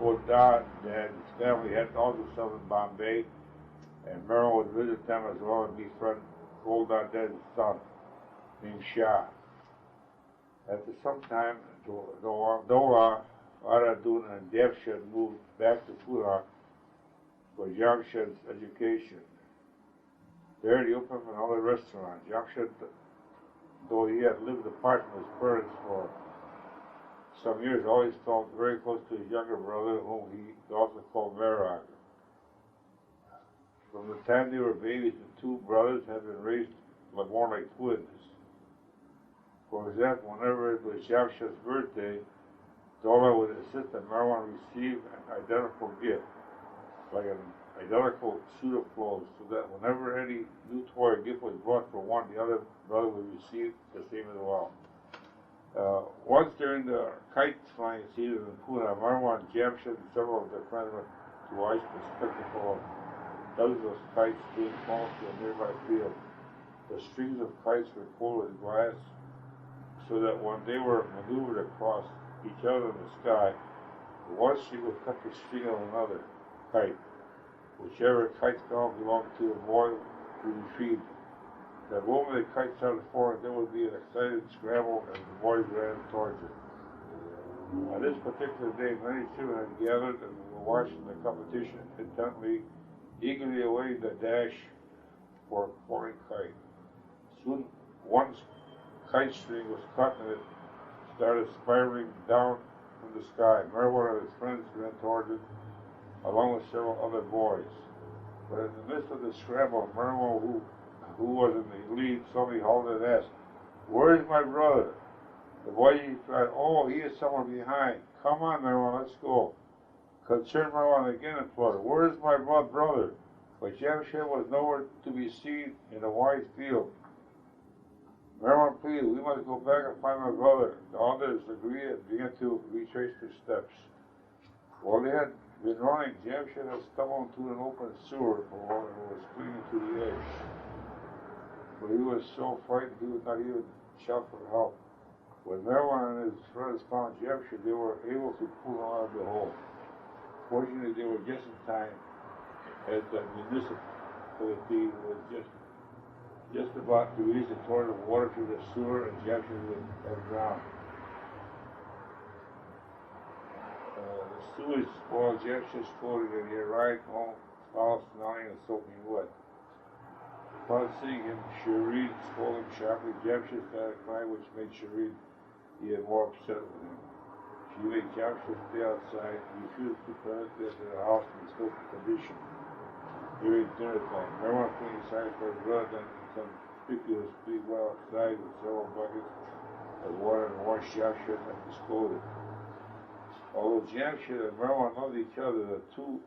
Codec, and his family had also settled in Bombay, and Merrill would visit them as well and befriend Codec's son, named Shah. After some time, Dola, Aradun, and Devshed moved back to Pune for Jamshed's education. There he opened another restaurant. Jamshed, though he had lived apart from his parents for some years, always felt very close to his younger brother, whom he also called Merag. From the time they were babies, the two brothers had been raised more like twins. For example, whenever it was Jamshed's birthday, Dola would insist that Marwan receive an identical gift, like an identical suit of clothes, so that whenever any new toy or gift was brought for one, the other brother would receive the same as well. Once during the kite flying season in Pune, Marwan, Jamshed, and several of their friends went to watch the spectacle of dozens of kites being flown to a nearby field. The strings of kites were pulled with glass, so that when they were maneuvered across each other in the sky, the one string would cut the string of another kite. Whichever kite fell belonged to the boy who retrieved it. The moment the kite started falling, there would be an excited scramble as the boys ran towards it. On this particular day, many children had gathered and were watching the competition intently, eagerly awaiting the dash for a falling kite. Soon, one kite string was cut and it started spiraling down from the sky. Merwan and his friends ran towards it, along with several other boys. But in the midst of the scramble, Merwan, who was in the lead, suddenly halted and asked, "Where is my brother?" The boy cried, "Oh, he is somewhere behind. Come on, Merwan, let's go." Concerned, Merwan again implored, "Where is my brother?" But Jamshed was nowhere to be seen in the wide field. Merwan pleaded, "We must go back and find my brother." The others agreed and began to retrace their steps. While they had been running, Jamshed had stumbled into an open sewer and was clinging to the edge. But he was so frightened he would not even shout for help. When Merwan and his friends found Jamshed, they were able to pull him out of the hole. Fortunately, they were just in time, as the municipality was just about to release a torrent of water through the sewer, and Jamshed would have drowned. The sewage spoiled Jamshed's clothing, and he arrived home foul smelling and soaking wet. Upon seeing him, Shireen scolded him sharply. Jamshed started crying, which made Shireen even more upset with him. She made Jamshed stay outside and refused to permit him into the house in his filthy condition. During dinner time, Merwan cleaned his hands for his brother, then conspicuously went outside with several buckets of water and washed Jamshed and his clothing. Although Jamshed and Merwan loved each other, the two,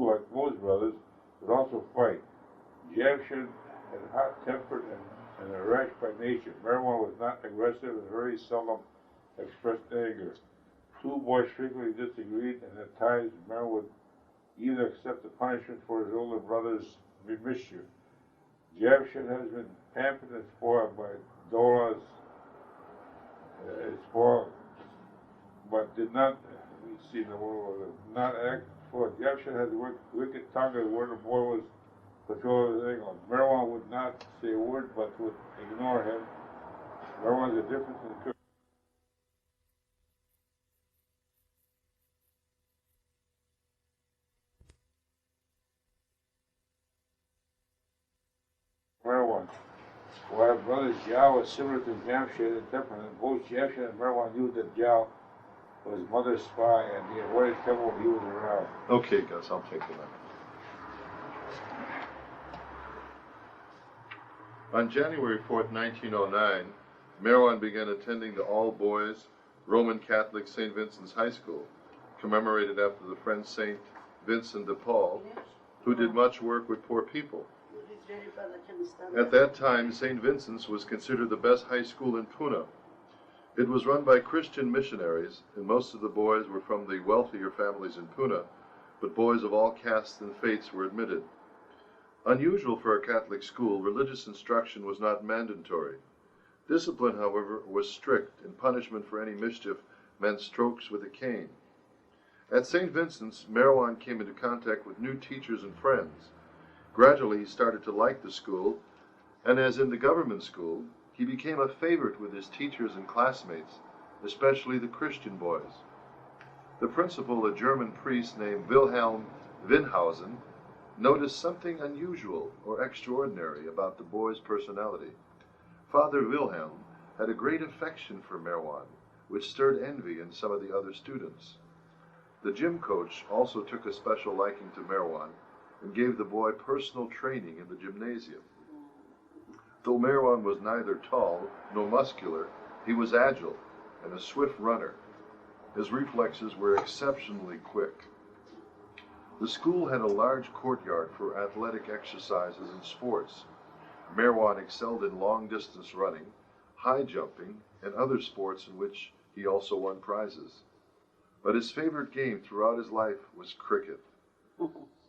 like most brothers, would also fight. Jamshed had hot-tempered and erratic by nature. Merwan was not aggressive and very seldom expressed anger. Two boys frequently disagreed, and at times Merwan would even accept the punishment for his older brother's mischief. Jamshed has been pampered and spoiled by Dola's but did not, not act for it. Jamshed had the wicked tongue as where the boy was controlling everything. Merwan would not say a word, but would ignore him. Merwan is a difference in the Merwan. While brothers Jal was similar to Jamshed in temperament, both Jamshed and Merwan knew that Jal was his mother's spy, and he avoided trouble when he was around. Okay, Gus, I'll take the money. On January 4th, 1909, Merwan began attending the all-boys Roman Catholic St. Vincent's High School, commemorated after the French saint Vincent de Paul, who did much work with poor people. At that time, St. Vincent's was considered the best high school in Pune. It was run by Christian missionaries, and most of the boys were from the wealthier families in Pune, but boys of all castes and faiths were admitted. Unusual for a Catholic school, religious instruction was not mandatory. Discipline, however, was strict, and punishment for any mischief meant strokes with a cane. At St. Vincent's, Merwan came into contact with new teachers and friends. Gradually, he started to like the school, and as in the government school, he became a favorite with his teachers and classmates, especially the Christian boys. The principal, a German priest named Wilhelm Winhausen, noticed something unusual or extraordinary about the boy's personality. Father Wilhelm had a great affection for Merwan, which stirred envy in some of the other students. The gym coach also took a special liking to Merwan and gave the boy personal training in the gymnasium. Though Merwan was neither tall nor muscular, he was agile and a swift runner. His reflexes were exceptionally quick. The school had a large courtyard for athletic exercises and sports. Merwan excelled in long-distance running, high jumping, and other sports in which he also won prizes. But his favorite game throughout his life was cricket.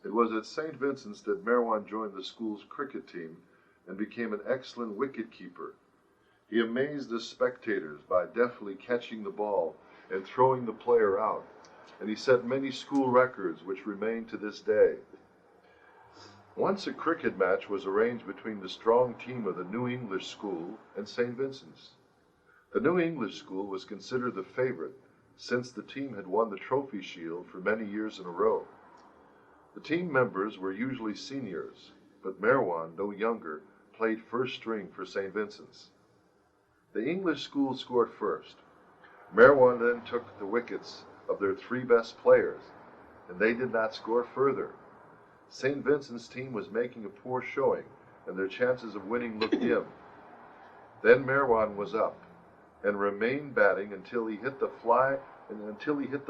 It was at St. Vincent's that Merwan joined the school's cricket team and became an excellent wicket-keeper. He amazed the spectators by deftly catching the ball and throwing the player out, and he set many school records which remain to this day. Once a cricket match was arranged between the strong team of the New English School and St. Vincent's. The New English School was considered the favorite, since the team had won the trophy shield for many years in a row. The team members were usually seniors, but Merwan, though younger, played first string for St. Vincent's. The English school scored first. Merwan then took the wickets of their three best players, and they did not score further. St. Vincent's team was making a poor showing, and their chances of winning looked dim. Then Merwan was up, and remained batting until he hit the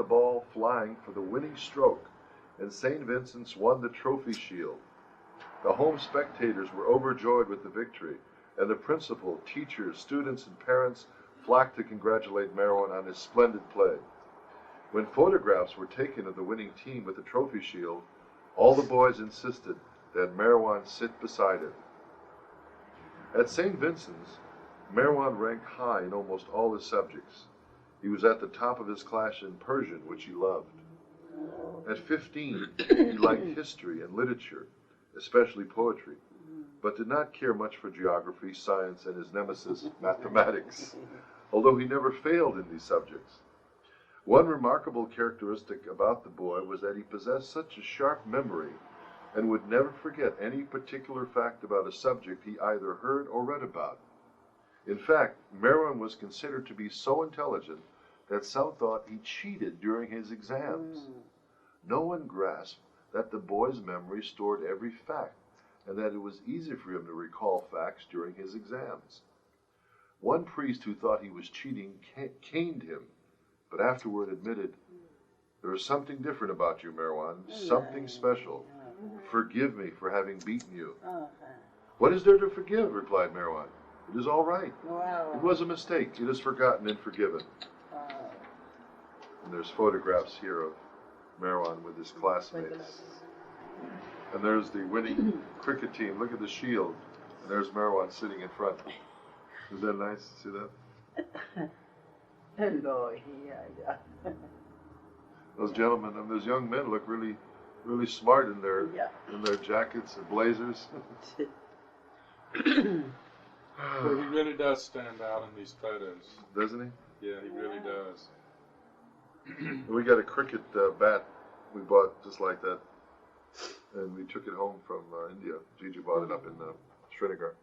ball flying for the winning stroke, and St. Vincent's won the trophy shield. The home spectators were overjoyed with the victory, and the principal, teachers, students, and parents flocked to congratulate Merwan on his splendid play. When photographs were taken of the winning team with the trophy shield, all the boys insisted that Merwan sit beside it. At St. Vincent's, Merwan ranked high in almost all his subjects. He was at the top of his class in Persian, which he loved. At 15, he liked history and literature, especially poetry, but did not care much for geography, science, and his nemesis, mathematics, although he never failed in these subjects. One remarkable characteristic about the boy was that he possessed such a sharp memory and would never forget any particular fact about a subject he either heard or read about. In fact, Merwan was considered to be so intelligent that some thought he cheated during his exams. No one grasped that the boy's memory stored every fact, and that it was easy for him to recall facts during his exams. One priest who thought he was cheating caned him, but afterward admitted, "There is something different about you, Merwan, something special. Forgive me for having beaten you." "What is there to forgive?" replied Merwan. "It is all right. It was a mistake. It is forgotten and forgiven." And there's photographs here of Merwan with his classmates. And there's the winning cricket team. Look at the shield. And there's Merwan sitting in front. Is that nice to see that? Hello, yeah. Those gentlemen and those young men look really, really smart in their jackets and blazers. Well, he really does stand out in these photos. Doesn't he? Yeah, he really does. We got a cricket bat we bought just like that, and we took it home from India. Gigi bought it up in Srinagar.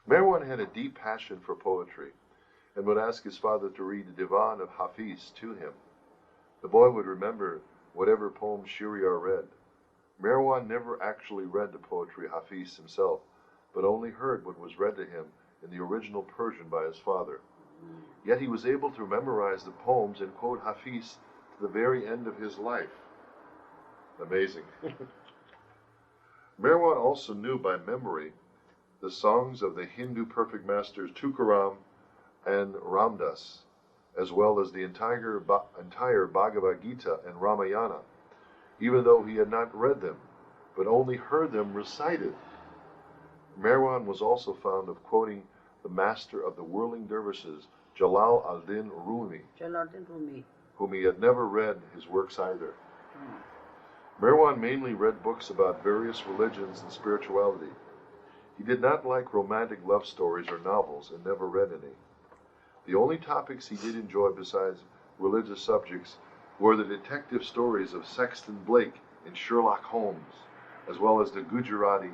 Merwan had a deep passion for poetry and would ask his father to read the Divan of Hafiz to him. The boy would remember whatever poem Shahryar read. Merwan never actually read the poetry Hafiz himself, but only heard what was read to him in the original Persian by his father. Yet he was able to memorize the poems and quote Hafiz to the very end of his life, Amazing. Meherwan also knew by memory the songs of the Hindu perfect masters Tukaram and Ramdas, as well as the entire Bhagavad Gita and Ramayana, even though he had not read them, but only heard them recited. Meherwan was also fond of quoting the master of the whirling dervishes, Jalal al-Din Rumi, whom he had never read his works either. Meherwan mainly read books about various religions and spirituality. He did not like romantic love stories or novels and never read any. The only topics he did enjoy besides religious subjects were the detective stories of Sexton Blake and Sherlock Holmes, as well as the Gujarati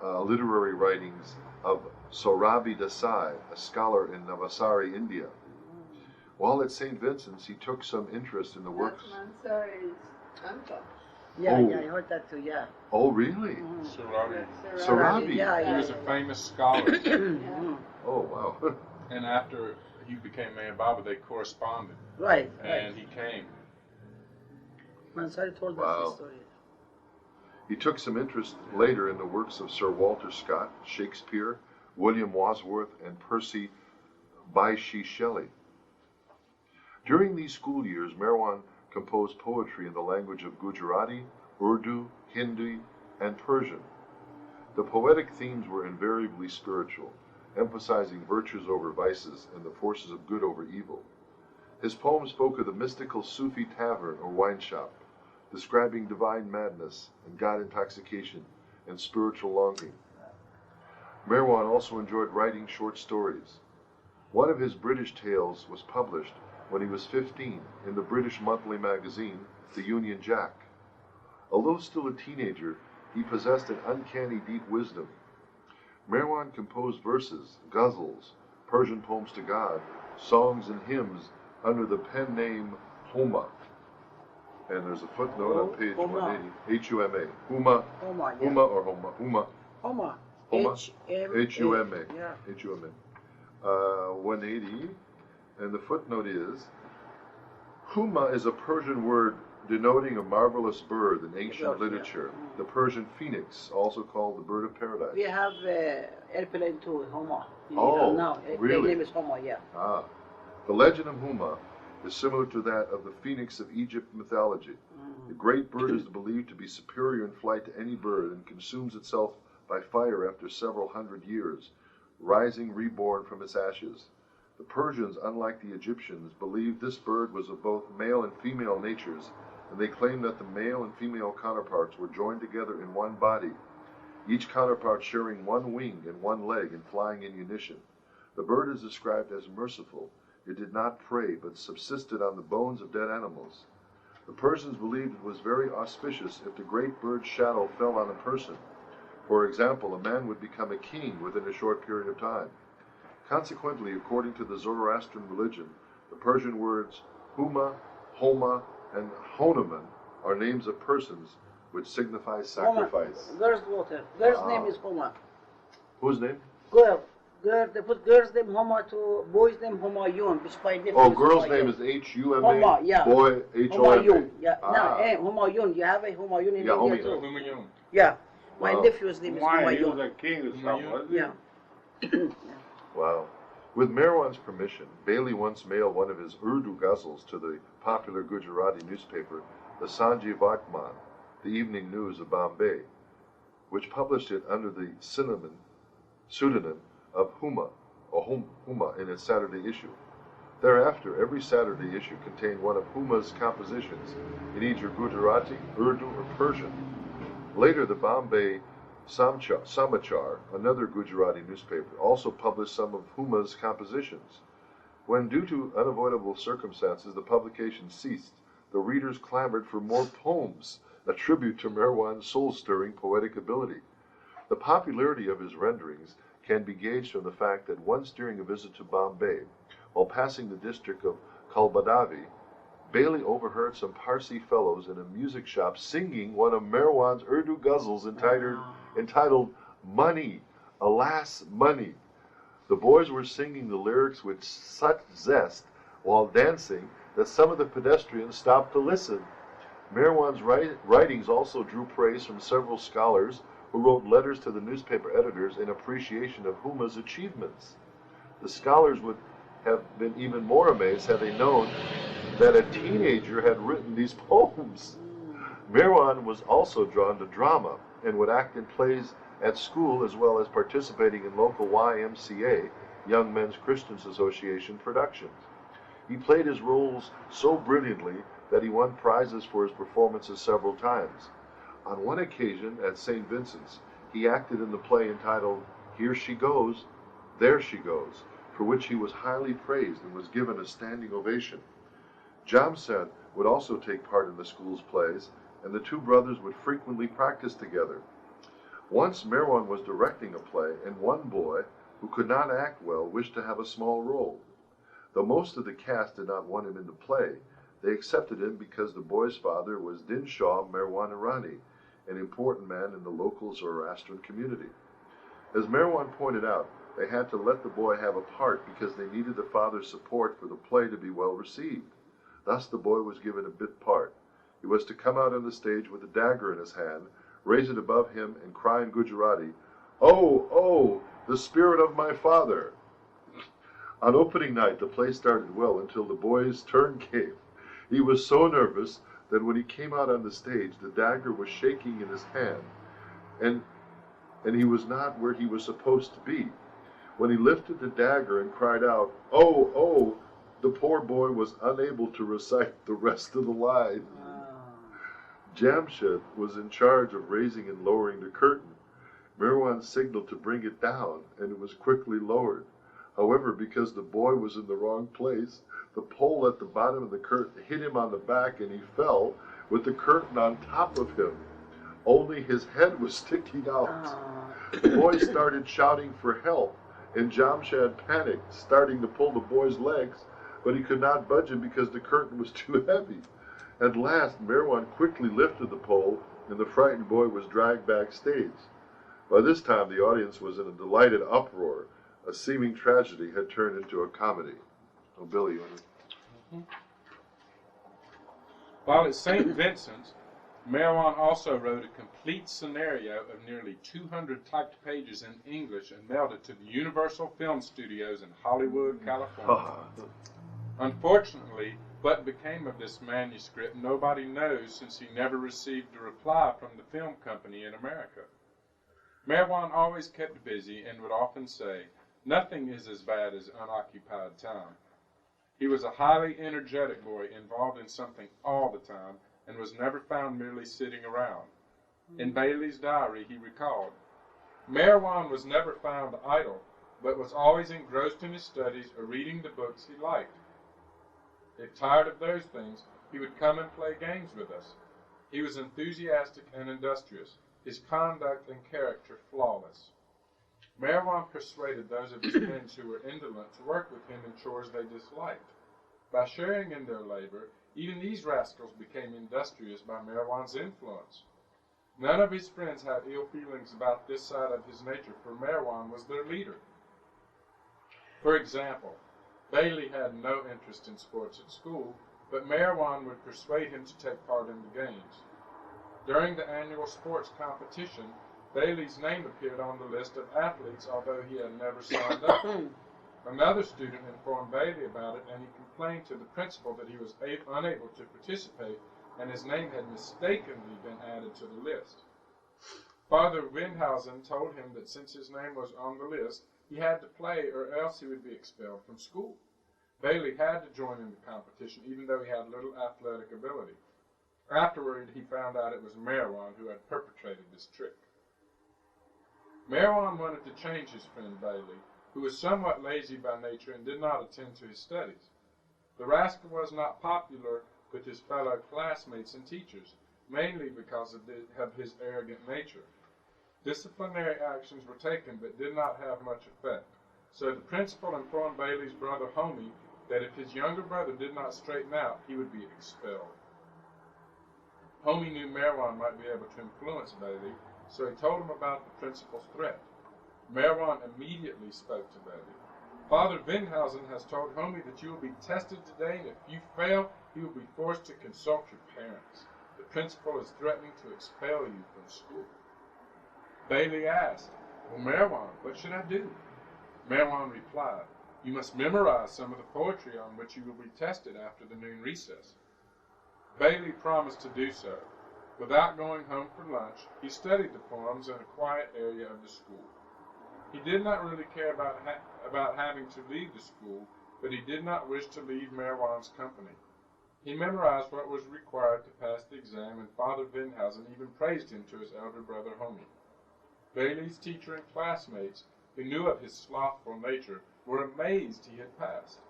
literary writings of Sorabi Desai, a scholar in Navasari, India. While at St. Vincent's, he took some interest in the works. That's Mansari's uncle. Yeah, Oh. yeah, I heard that too, yeah. Oh, really? Sarabi. Sarabi. Yeah, He yeah. was a famous scholar, Oh, wow. and after he became Mayor Baba, they corresponded, Right, and he came. Mansari told us Wow. this story. He took some interest later in the works of Sir Walter Scott, Shakespeare, William Wordsworth, and Percy Bysshe Shelley. During these school years, Meherwan composed poetry in the language of Gujarati, Urdu, Hindi, and Persian. The poetic themes were invariably spiritual, emphasizing virtues over vices and the forces of good over evil. His poems spoke of the mystical Sufi tavern or wine shop, describing divine madness and God intoxication and spiritual longing. Meherwan also enjoyed writing short stories. One of his British tales was published when he was 15 in the British monthly magazine, The Union Jack. Although still a teenager, he possessed an uncanny deep wisdom. Meherwan composed verses, ghazals, Persian poems to God, songs and hymns under the pen name Huma. And there's a footnote on page Huma. 180. H-U-M-A. Huma. Homa, yeah. Huma or Homa? Huma. Homa. Homa. H-M-A. H-U-M-A. Yeah. H-U-M-A. 180. And the footnote is, Huma is a Persian word denoting a marvelous bird in ancient Bird, yeah. literature. The Persian phoenix, also called the bird of paradise. We have airplane too, Homa. Oh, now, really? The name is Homa, yeah. Ah. The legend of Huma is similar to that of the phoenix of Egypt mythology. The great bird is believed to be superior in flight to any bird and consumes itself by fire after several hundred years, rising reborn from its ashes. The Persians, unlike the Egyptians, believed this bird was of both male and female natures, and they claimed that the male and female counterparts were joined together in one body, each counterpart sharing one wing and one leg and flying in unison. The bird is described as merciful. It did not prey, but subsisted on the bones of dead animals. The Persians believed it was very auspicious if the great bird's shadow fell on a person. For example, a man would become a king within a short period of time. Consequently, according to the Zoroastrian religion, the Persian words Huma, Homa, and Honuman are names of persons which signify sacrifice. Homa. Girl's daughter. Girl's Wow. name is Homa. Whose name? Girl. They put girl's name Homa to boy's name Homayun, which by definition Oh, girl's Homayun. name is H-U-M-A. Homa, yeah. Boy, H-O-M-A. Homayun. Yeah. Ah. No, Homayun. You have a Homayun in Yeah, India Homayun. too. Humayun. Yeah. My Wow. nephew's name is Why? He was Humayun. a king or something, wasn't he? Yeah. Wow. With Meherwan's permission, Bailey once mailed one of his Urdu ghazals to the popular Gujarati newspaper, the Sanjay Vartman, the Evening News of Bombay, which published it under the pseudonym of Huma, or Huma, in its Saturday issue. Thereafter, every Saturday issue contained one of Huma's compositions in either Gujarati, Urdu, or Persian. Later, the Bombay Samachar, another Gujarati newspaper, also published some of Huma's compositions. When, due to unavoidable circumstances, the publication ceased, the readers clamored for more poems, a tribute to Meherwan's soul-stirring poetic ability. The popularity of his renderings can be gauged from the fact that once during a visit to Bombay, while passing the district of Kalbadavi, Bailey overheard some Parsi fellows in a music shop singing one of Meherwan's Urdu ghazals entitled Money, Alas Money. The boys were singing the lyrics with such zest while dancing that some of the pedestrians stopped to listen. Meherwan's writings also drew praise from several scholars who wrote letters to the newspaper editors in appreciation of Huma's achievements. The scholars would have been even more amazed had they known that a teenager had written these poems. Meherwan was also drawn to drama and would act in plays at school as well as participating in local YMCA, Young Men's Christian Association, productions. He played his roles so brilliantly that he won prizes for his performances several times. On one occasion at St. Vincent's, he acted in the play entitled Here She Goes, There She Goes, for which he was highly praised and was given a standing ovation. Jamshed would also take part in the school's plays, and the two brothers would frequently practice together. Once Meherwan was directing a play, and one boy, who could not act well, wished to have a small role. Though most of the cast did not want him in the play, they accepted him because the boy's father was Dinshaw Meherwan Irani, an important man in the local Zoroastrian community. As Meherwan pointed out, they had to let the boy have a part because they needed the father's support for the play to be well received. Thus the boy was given a bit part. He was to come out on the stage with a dagger in his hand, raise it above him, and cry in Gujarati, "Oh, oh, the spirit of my father!" On opening night, the play started well until the boy's turn came. He was so nervous that when he came out on the stage, the dagger was shaking in his hand, and he was not where he was supposed to be. When he lifted the dagger and cried out, "Oh, oh," the poor boy was unable to recite the rest of the line. Jamshed was in charge of raising and lowering the curtain. Meherwan signaled to bring it down, and it was quickly lowered. However, because the boy was in the wrong place, the pole at the bottom of the curtain hit him on the back, and he fell with the curtain on top of him. Only his head was sticking out. The boy started shouting for help, and Jamshed panicked, starting to pull the boy's legs, but he could not budge him because the curtain was too heavy. At last, Meherwan quickly lifted the pole, and the frightened boy was dragged backstage. By this time, the audience was in a delighted uproar. A seeming tragedy had turned into a comedy. Oh, Billy, you want to... While at St. Vincent's, Meherwan also wrote a complete scenario of nearly 200 typed pages in English and mailed it to the Universal Film Studios in Hollywood, California. Unfortunately, what became of this manuscript nobody knows, since he never received a reply from the film company in America. Meherwan always kept busy and would often say, "Nothing is as bad as unoccupied time." He was a highly energetic boy involved in something all the time and was never found merely sitting around. In Bailey's diary, he recalled, "Meherwan was never found idle, but was always engrossed in his studies or reading the books he liked. If tired of those things, he would come and play games with us. He was enthusiastic and industrious, his conduct and character flawless." Meherwan persuaded those of his friends who were indolent to work with him in chores they disliked. By sharing in their labor, even these rascals became industrious by Meherwan's influence. None of his friends had ill feelings about this side of his nature, for Meherwan was their leader. For example, Bailey had no interest in sports at school, but Meherwan would persuade him to take part in the games. During the annual sports competition, Bailey's name appeared on the list of athletes, although he had never signed up. Another student informed Bailey about it, and he complained to the principal that he was unable to participate, and his name had mistakenly been added to the list. Father Windhausen told him that since his name was on the list, he had to play or else he would be expelled from school. Bailey had to join in the competition, even though he had little athletic ability. Afterward, he found out it was Meherwan who had perpetrated this trick. Meherwan wanted to change his friend Bailey, who was somewhat lazy by nature and did not attend to his studies. The rascal was not popular with his fellow classmates and teachers, mainly because of his arrogant nature. Disciplinary actions were taken but did not have much effect, so the principal informed Bailey's brother Homie that if his younger brother did not straighten out, he would be expelled. Homie knew Meherwan might be able to influence Bailey, so he told him about the principal's threat. Meherwan immediately spoke to Bailey. "Father Windhausen has told Homie that you will be tested today, and if you fail, he will be forced to consult your parents." The principal is threatening to expel you from school. Bailey asked, "Well, Meherwan, what should I do?" Meherwan replied, "You must memorize some of the poetry on which you will be tested after the noon recess." Bailey promised to do so. Without going home for lunch, he studied the poems in a quiet area of the school. He did not really care about having to leave the school, but he did not wish to leave Meherwan's company. He memorized what was required to pass the exam, and Father Windhausen even praised him to his elder brother Homie. Bailey's teacher and classmates, who knew of his slothful nature, were amazed he had passed.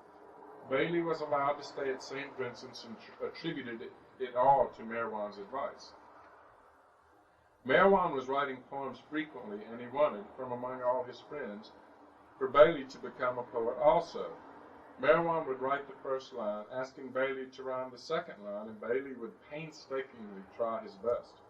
Bailey was allowed to stay at St. Vincent's and attributed it all to Meherwan's advice. Meherwan was writing poems frequently, and he wanted, from among all his friends, for Bailey to become a poet also. Meherwan would write the first line, asking Bailey to rhyme the second line, and Bailey would painstakingly try his best.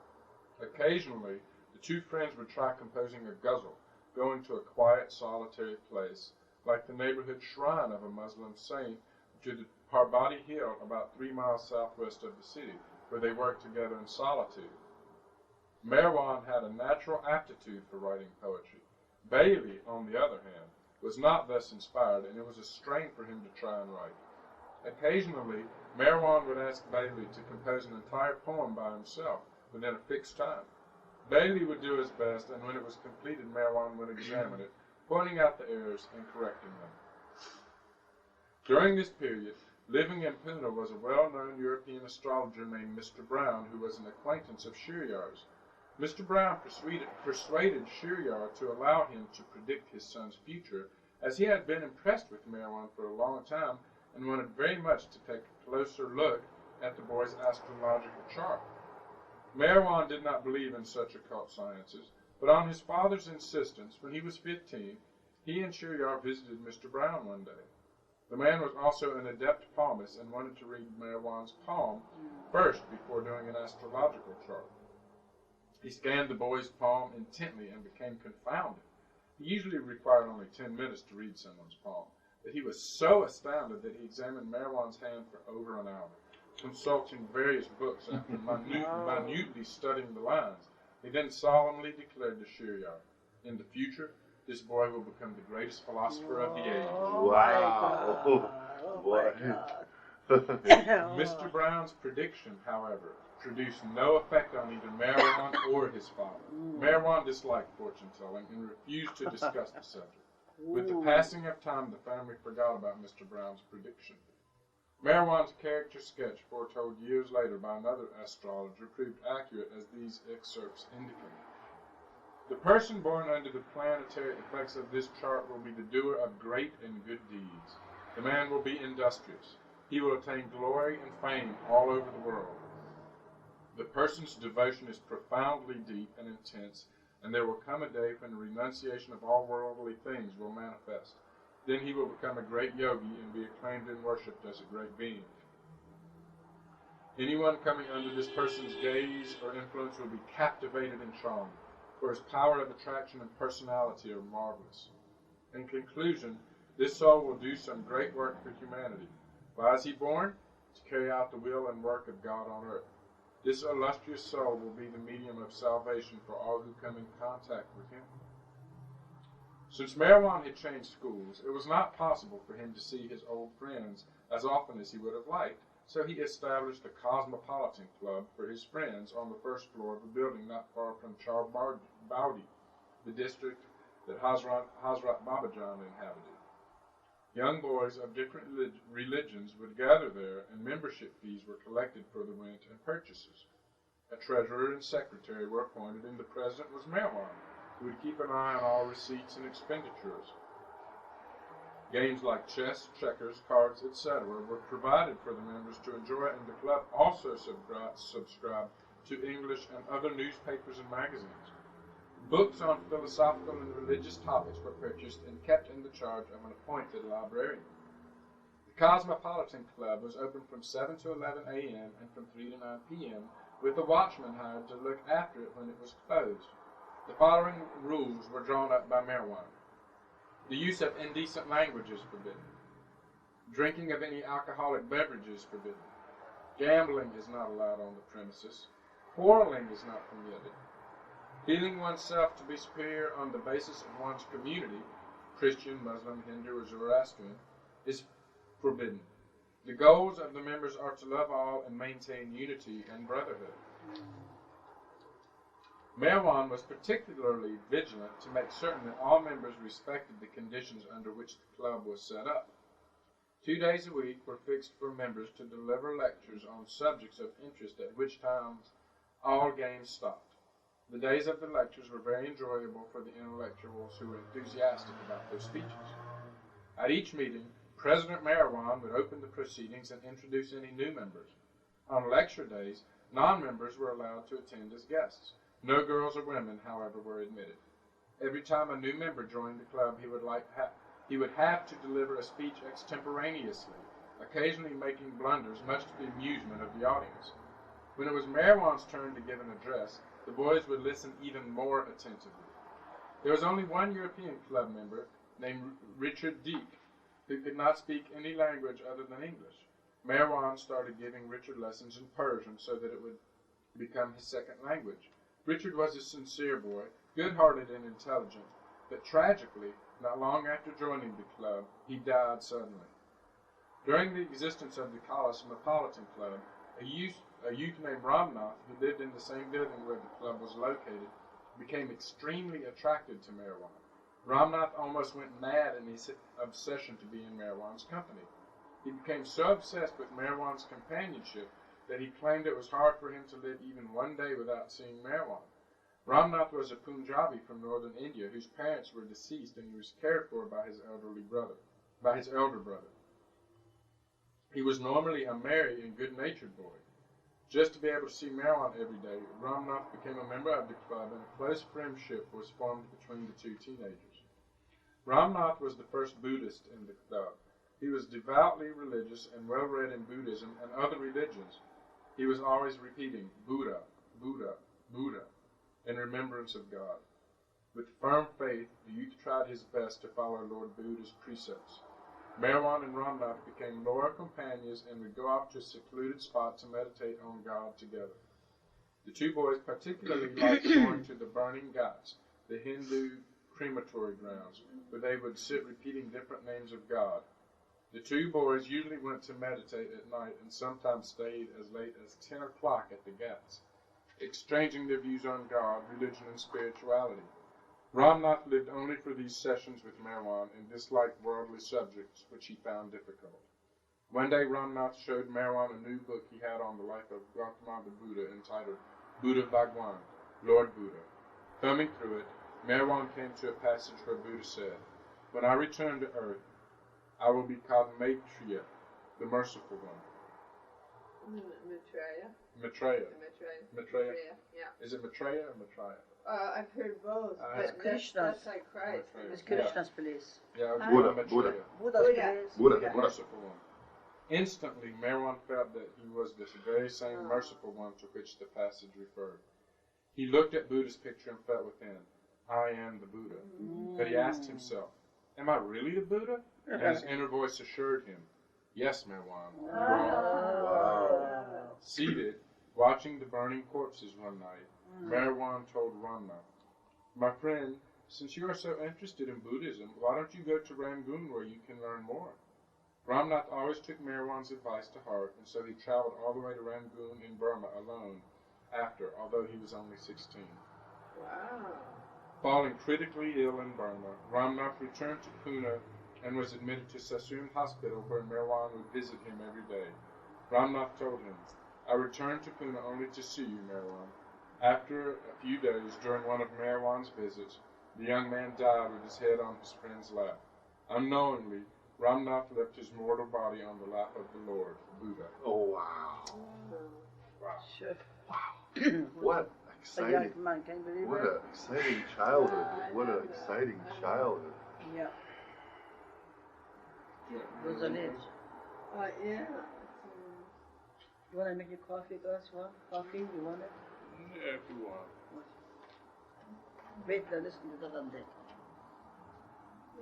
Occasionally, the two friends would try composing a ghazal, going to a quiet, solitary place, like the neighborhood shrine of a Muslim saint, to the Parbati Hill about 3 miles southwest of the city, where they worked together in solitude. Meherwan had a natural aptitude for writing poetry. Bailey, on the other hand, was not thus inspired, and it was a strain for him to try and write. Occasionally, Meherwan would ask Bailey to compose an entire poem by himself within a fixed time. Bailey would do his best, and when it was completed, Meherwan would examine it, pointing out the errors and correcting them. During this period, living in Pune was a well-known European astrologer named Mr. Brown, who was an acquaintance of Shiryar's. Mr. Brown persuaded Shiryar to allow him to predict his son's future, as he had been impressed with Meherwan for a long time and wanted very much to take a closer look at the boy's astrological chart. Meherwan did not believe in such occult sciences, but on his father's insistence, when he was 15, he and Shiryar visited Mr. Brown one day. The man was also an adept palmist and wanted to read Meherwan's palm first before doing an astrological chart. He scanned the boy's palm intently and became confounded. He usually required only 10 minutes to read someone's palm, but he was so astounded that he examined Meherwan's hand for over an hour, consulting various books after minutely studying the lines. He then solemnly declared to Shiryar, "In the future, this boy will become the greatest philosopher of the age." Wow. What? Mr. Brown's prediction, however, produced no effect on either Meherwan or his father. Meherwan disliked fortune-telling and refused to discuss the subject. With the passing of time, the family forgot about Mr. Brown's prediction. Meherwan's character sketch, foretold years later by another astrologer, proved accurate, as these excerpts indicate. The person born under the planetary effects of this chart will be the doer of great and good deeds. The man will be industrious. He will attain glory and fame all over the world. The person's devotion is profoundly deep and intense, and there will come a day when the renunciation of all worldly things will manifest. Then he will become a great yogi and be acclaimed and worshipped as a great being. Anyone coming under this person's gaze or influence will be captivated and charmed, for his power of attraction and personality are marvelous. In conclusion, this soul will do some great work for humanity. Why is he born? To carry out the will and work of God on earth. This illustrious soul will be the medium of salvation for all who come in contact with him. Since Meherwan had changed schools, it was not possible for him to see his old friends as often as he would have liked, so he established a cosmopolitan club for his friends on the first floor of a building not far from Char Baudi, the district that Hazrat Babajan inhabited. Young boys of different religions would gather there, and membership fees were collected for the rent and purchases. A treasurer and secretary were appointed, and the president was Meherwan, who would keep an eye on all receipts and expenditures. Games like chess, checkers, cards, etc. were provided for the members to enjoy, and the club also subscribed to English and other newspapers and magazines. Books on philosophical and religious topics were purchased and kept in the charge of an appointed librarian. The Cosmopolitan Club was open from 7 to 11 a.m. and from 3 to 9 p.m., with a watchman hired to look after it when it was closed. The following rules were drawn up by Meherwan. The use of indecent language is forbidden. Drinking of any alcoholic beverage is forbidden. Gambling is not allowed on the premises. Quarreling is not permitted. Feeling oneself to be superior on the basis of one's community, Christian, Muslim, Hindu, or Zoroastrian, is forbidden. The goals of the members are to love all and maintain unity and brotherhood. Meherwan was particularly vigilant to make certain that all members respected the conditions under which the club was set up. 2 days a week were fixed for members to deliver lectures on subjects of interest, at which times all games stopped. The days of the lectures were very enjoyable for the intellectuals who were enthusiastic about their speeches. At each meeting, President Meherwan would open the proceedings and introduce any new members. On lecture days, non-members were allowed to attend as guests. No girls or women, however, were admitted. Every time a new member joined the club, he would have to deliver a speech extemporaneously, occasionally making blunders, much to the amusement of the audience. When it was Meherwan's turn to give an address, the boys would listen even more attentively. There was only one European club member, named Richard Deek, who could not speak any language other than English. Meherwan started giving Richard lessons in Persian so that it would become his second language. Richard was a sincere boy, good-hearted and intelligent, but tragically, not long after joining the club, he died suddenly. During the existence of the Cosmopolitan Club, a youth named Ramnath, who lived in the same building where the club was located, became extremely attracted to Meherwan. Ramnath almost went mad in his obsession to be in Meherwan's company. He became so obsessed with Meherwan's companionship that he claimed it was hard for him to live even one day without seeing Meherwan. Ramnath was a Punjabi from northern India whose parents were deceased, and he was cared for by his elder brother. He was normally a merry and good-natured boy. Just to be able to see Meherwan every day, Ramnath became a member of the club, and a close friendship was formed between the two teenagers. Ramnath was the first Buddhist in the club. He was devoutly religious and well-read in Buddhism and other religions. He was always repeating, Buddha, Buddha, Buddha, in remembrance of God. With firm faith, the youth tried his best to follow Lord Buddha's precepts. Meherwan and Ramnath became loyal companions and would go off to a secluded spot to meditate on God together. The two boys particularly liked going to the burning ghats, the Hindu crematory grounds, where they would sit repeating different names of God. The two boys usually went to meditate at night and sometimes stayed as late as 10 o'clock at the ghats, exchanging their views on God, religion, and spirituality. Ramnath lived only for these sessions with Meherwan and disliked worldly subjects, which he found difficult. One day Ramnath showed Meherwan a new book he had on the life of Gautama the Buddha entitled Buddha Bhagwan, Lord Buddha. Thumbing through it, Meherwan came to a passage where Buddha said, "When I return to earth, I will be called Maitreya, the merciful one." Maitreya. Yeah. Is it Maitreya or Maitreya? I've heard both, It's but Krishna's. that's like Christ. It's Krishna's place. Yeah, Buddha, Maitreya. Buddha. Buddha's place. Buddha, The Buddha. merciful one. Instantly, Meherwan felt that he was this very same merciful one to which the passage referred. He looked at Buddha's picture and felt within, I am the Buddha. But he asked himself, am I really the Buddha? And his inner voice assured him, yes, Meherwan, you are. Wow. Seated, watching the burning corpses one night, Meherwan told Ramnath, my friend, since you are so interested in Buddhism, why don't you go to Rangoon where you can learn more? Ramnath always took Meherwan's advice to heart, and so he traveled all the way to Rangoon in Burma alone after, although he was only 16. Wow. Falling critically ill in Burma, Ramnath returned to Pune and was admitted to Sassoon Hospital, where Meherwan would visit him every day. Ramnath told him, I returned to Pune only to see you, Meherwan. After a few days, during one of Meherwan's visits, the young man died with his head on his friend's lap. Unknowingly, Ramnath left his mortal body on the lap of the Lord, Buddha. Oh, wow. Wow. Sure. What A young exciting, man, can you believe what it? an exciting childhood. What an exciting childhood. Yeah. Those are it. Yeah. You want to make your coffee, guys? What? Coffee? You want it? Yeah, if you want. Wait, listen to that on that.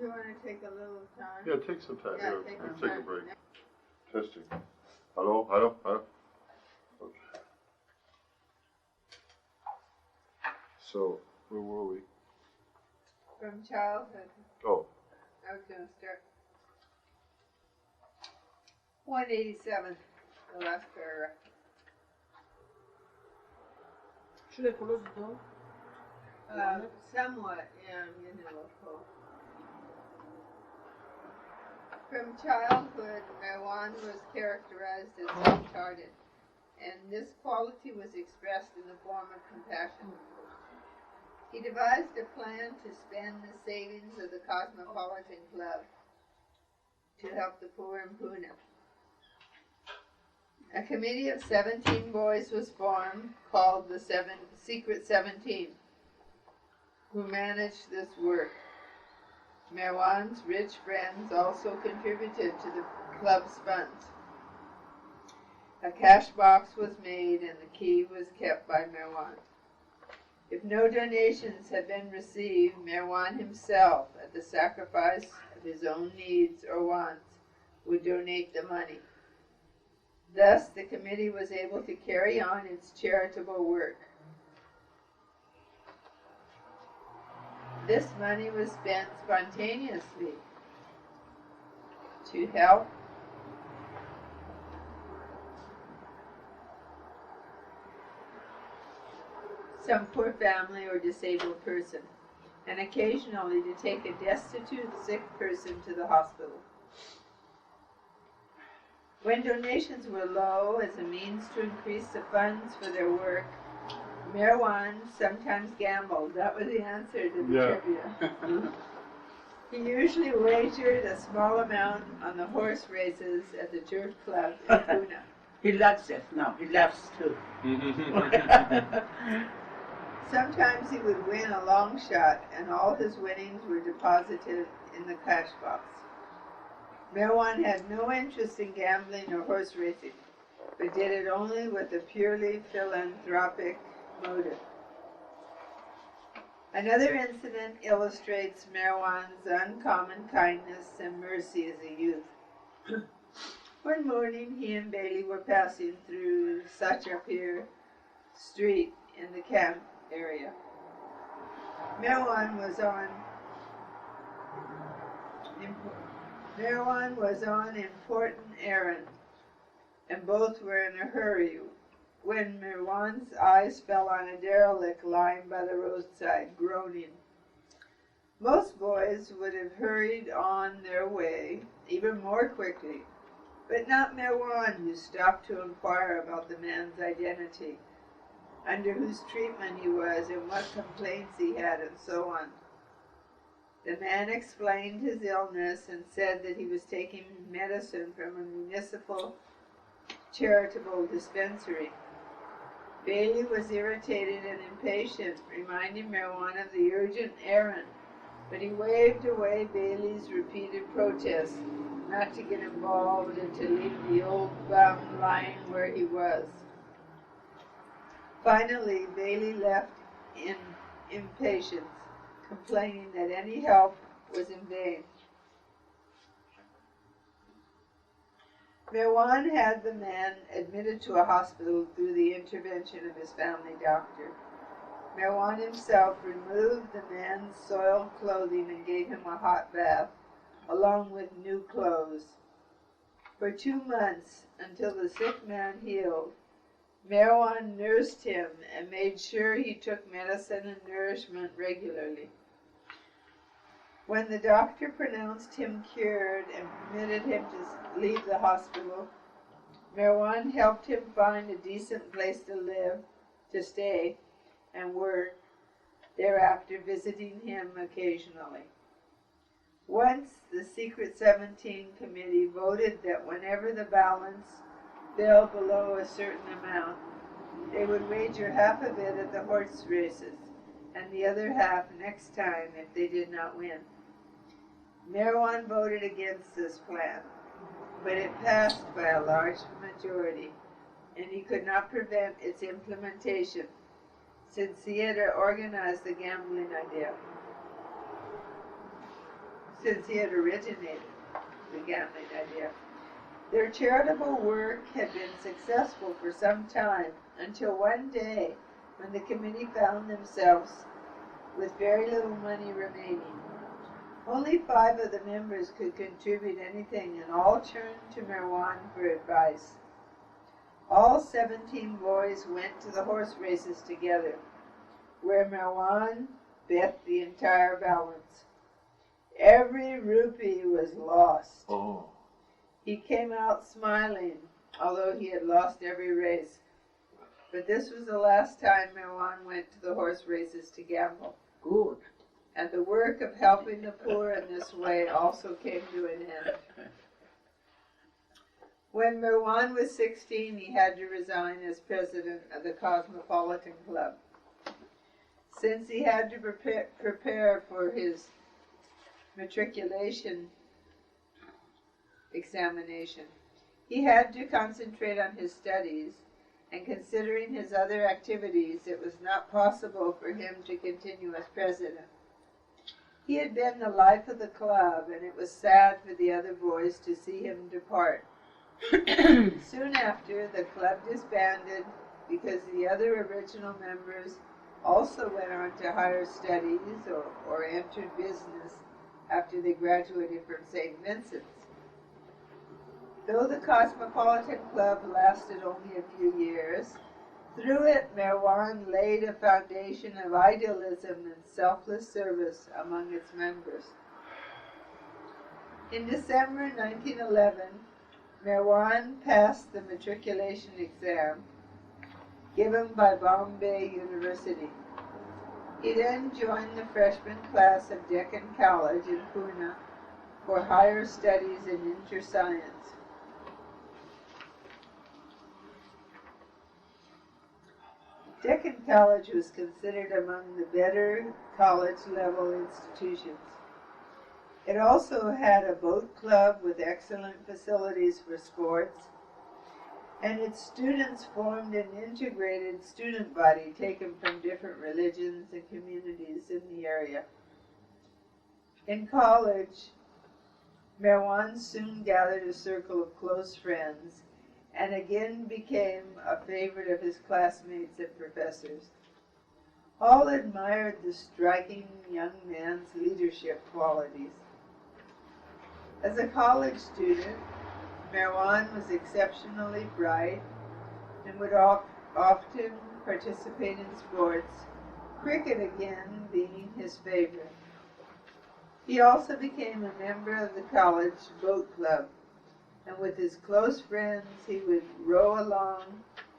You want to take a little time? Yeah, take some time. Yeah, Here, take let's some take a time. break. Testing. Hello, hello, hello. Okay. So, where were we? From childhood. Oh, I was going to start. 187, the last paragraph. Should I close the door? Somewhat, yeah, cool. From childhood, Merwan was characterized as soft-hearted, and this quality was expressed in the form of compassion. He devised a plan to spend the savings of the Cosmopolitan Club to help the poor in Pune. A committee of 17 boys was formed, called the Secret 17, who managed this work. Merwan's rich friends also contributed to the club's funds. A cash box was made and the key was kept by Merwan. If no donations had been received, Merwan himself, at the sacrifice of his own needs or wants, would donate the money. Thus, the committee was able to carry on its charitable work. This money was spent spontaneously to help some poor family or disabled person, and occasionally to take a destitute, sick person to the hospital. When donations were low as a means to increase the funds for their work, Merwan sometimes gambled. That was the answer to the trivia. He usually wagered a small amount on the horse races at the turf club in Pune. He likes it now. He laughs too. Sometimes he would win a long shot, and all his winnings were deposited in the cash box. Merwan had no interest in gambling or horse racing, but did it only with a purely philanthropic motive. Another incident illustrates Merwan's uncommon kindness and mercy as a youth. One morning, he and Bailey were passing through Sachapir Street in the camp area. Merwan was on important errand, and both were in a hurry when Merwan's eyes fell on a derelict lying by the roadside, groaning. Most boys would have hurried on their way even more quickly, but not Merwan, who stopped to inquire about the man's identity, under whose treatment he was, and what complaints he had, and so on. The man explained his illness and said that he was taking medicine from a municipal charitable dispensary. Bailey was irritated and impatient, reminding Merwan of the urgent errand, but he waved away Bailey's repeated protests not to get involved and to leave the old bum lying where he was. Finally, Bailey left in impatience, complaining that any help was in vain. Merwan had the man admitted to a hospital through the intervention of his family doctor. Merwan himself removed the man's soiled clothing and gave him a hot bath, along with new clothes. For 2 months, until the sick man healed, Merwan nursed him and made sure he took medicine and nourishment regularly. When the doctor pronounced him cured and permitted him to leave the hospital, Merwan helped him find a decent place to live, to stay, and work, thereafter visiting him occasionally. Once the Secret 17 committee voted that whenever the balance fell below a certain amount, they would wager half of it at the horse races, and the other half next time if they did not win. Merwan voted against this plan, but it passed by a large majority, and he could not prevent its implementation, since he had organized the gambling idea. Since he had originated the gambling idea. Their charitable work had been successful for some time, until one day, when the committee found themselves with very little money remaining. Only 5 of the members could contribute anything, and all turned to Merwan for advice. All 17 boys went to the horse races together, where Merwan bet the entire balance. Every rupee was lost. Oh. He came out smiling, although he had lost every race. But this was the last time Merwan went to the horse races to gamble. Good. And the work of helping the poor in this way also came to an end. When Merwan was 16, he had to resign as president of the Cosmopolitan Club. Since he had to prepare for his matriculation examination, he had to concentrate on his studies, and considering his other activities, it was not possible for him to continue as president. He had been the life of the club, and it was sad for the other boys to see him depart. Soon after, the club disbanded because the other original members also went on to higher studies or entered business after they graduated from St. Vincent's. Though the Cosmopolitan Club lasted only a few years, through it Merwan laid a foundation of idealism and selfless service among its members. In December 1911, Merwan passed the matriculation exam given by Bombay University. He then joined the freshman class of Deccan College in Pune for higher studies in inter-science. Deccan College was considered among the better college-level institutions. It also had a boat club with excellent facilities for sports, and its students formed an integrated student body taken from different religions and communities in the area. In college, Merwan soon gathered a circle of close friends and again became a favorite of his classmates and professors. All admired the striking young man's leadership qualities. As a college student, Merwan was exceptionally bright and would often participate in sports, cricket again being his favorite. He also became a member of the college boat club, and with his close friends he would row along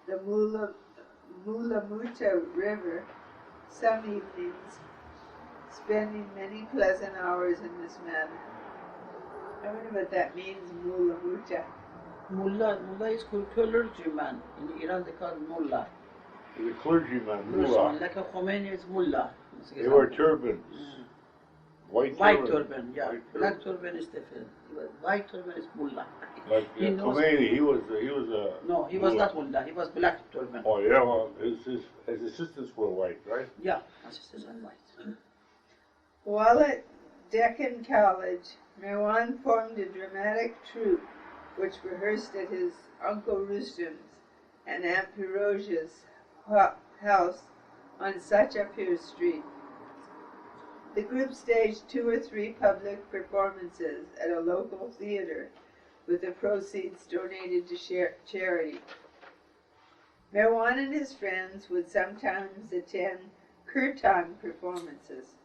the Mulamuta River some evenings, spending many pleasant hours in this manner. I wonder what that means, Mulamuta. Mullah is called clergyman. In Iran they call it mullah. The clergyman, Clergyman, mullah. like a Khomeini is mullah. They wear turbans. White turban, yeah. White Black turban is different. White turban is mullah. Like He knows- Khomeini, he was a. No, he was not mullah. He was black turban. Oh yeah, well, his assistants were white, right? Yeah, assistants are white. While at Deccan College, Merwan formed a dramatic troupe which rehearsed at his Uncle Rustam's and Aunt Piroj's house on Sachapur Street. The group staged 2 or 3 public performances at a local theater with the proceeds donated to charity. Merwan and his friends would sometimes attend kirtan performances,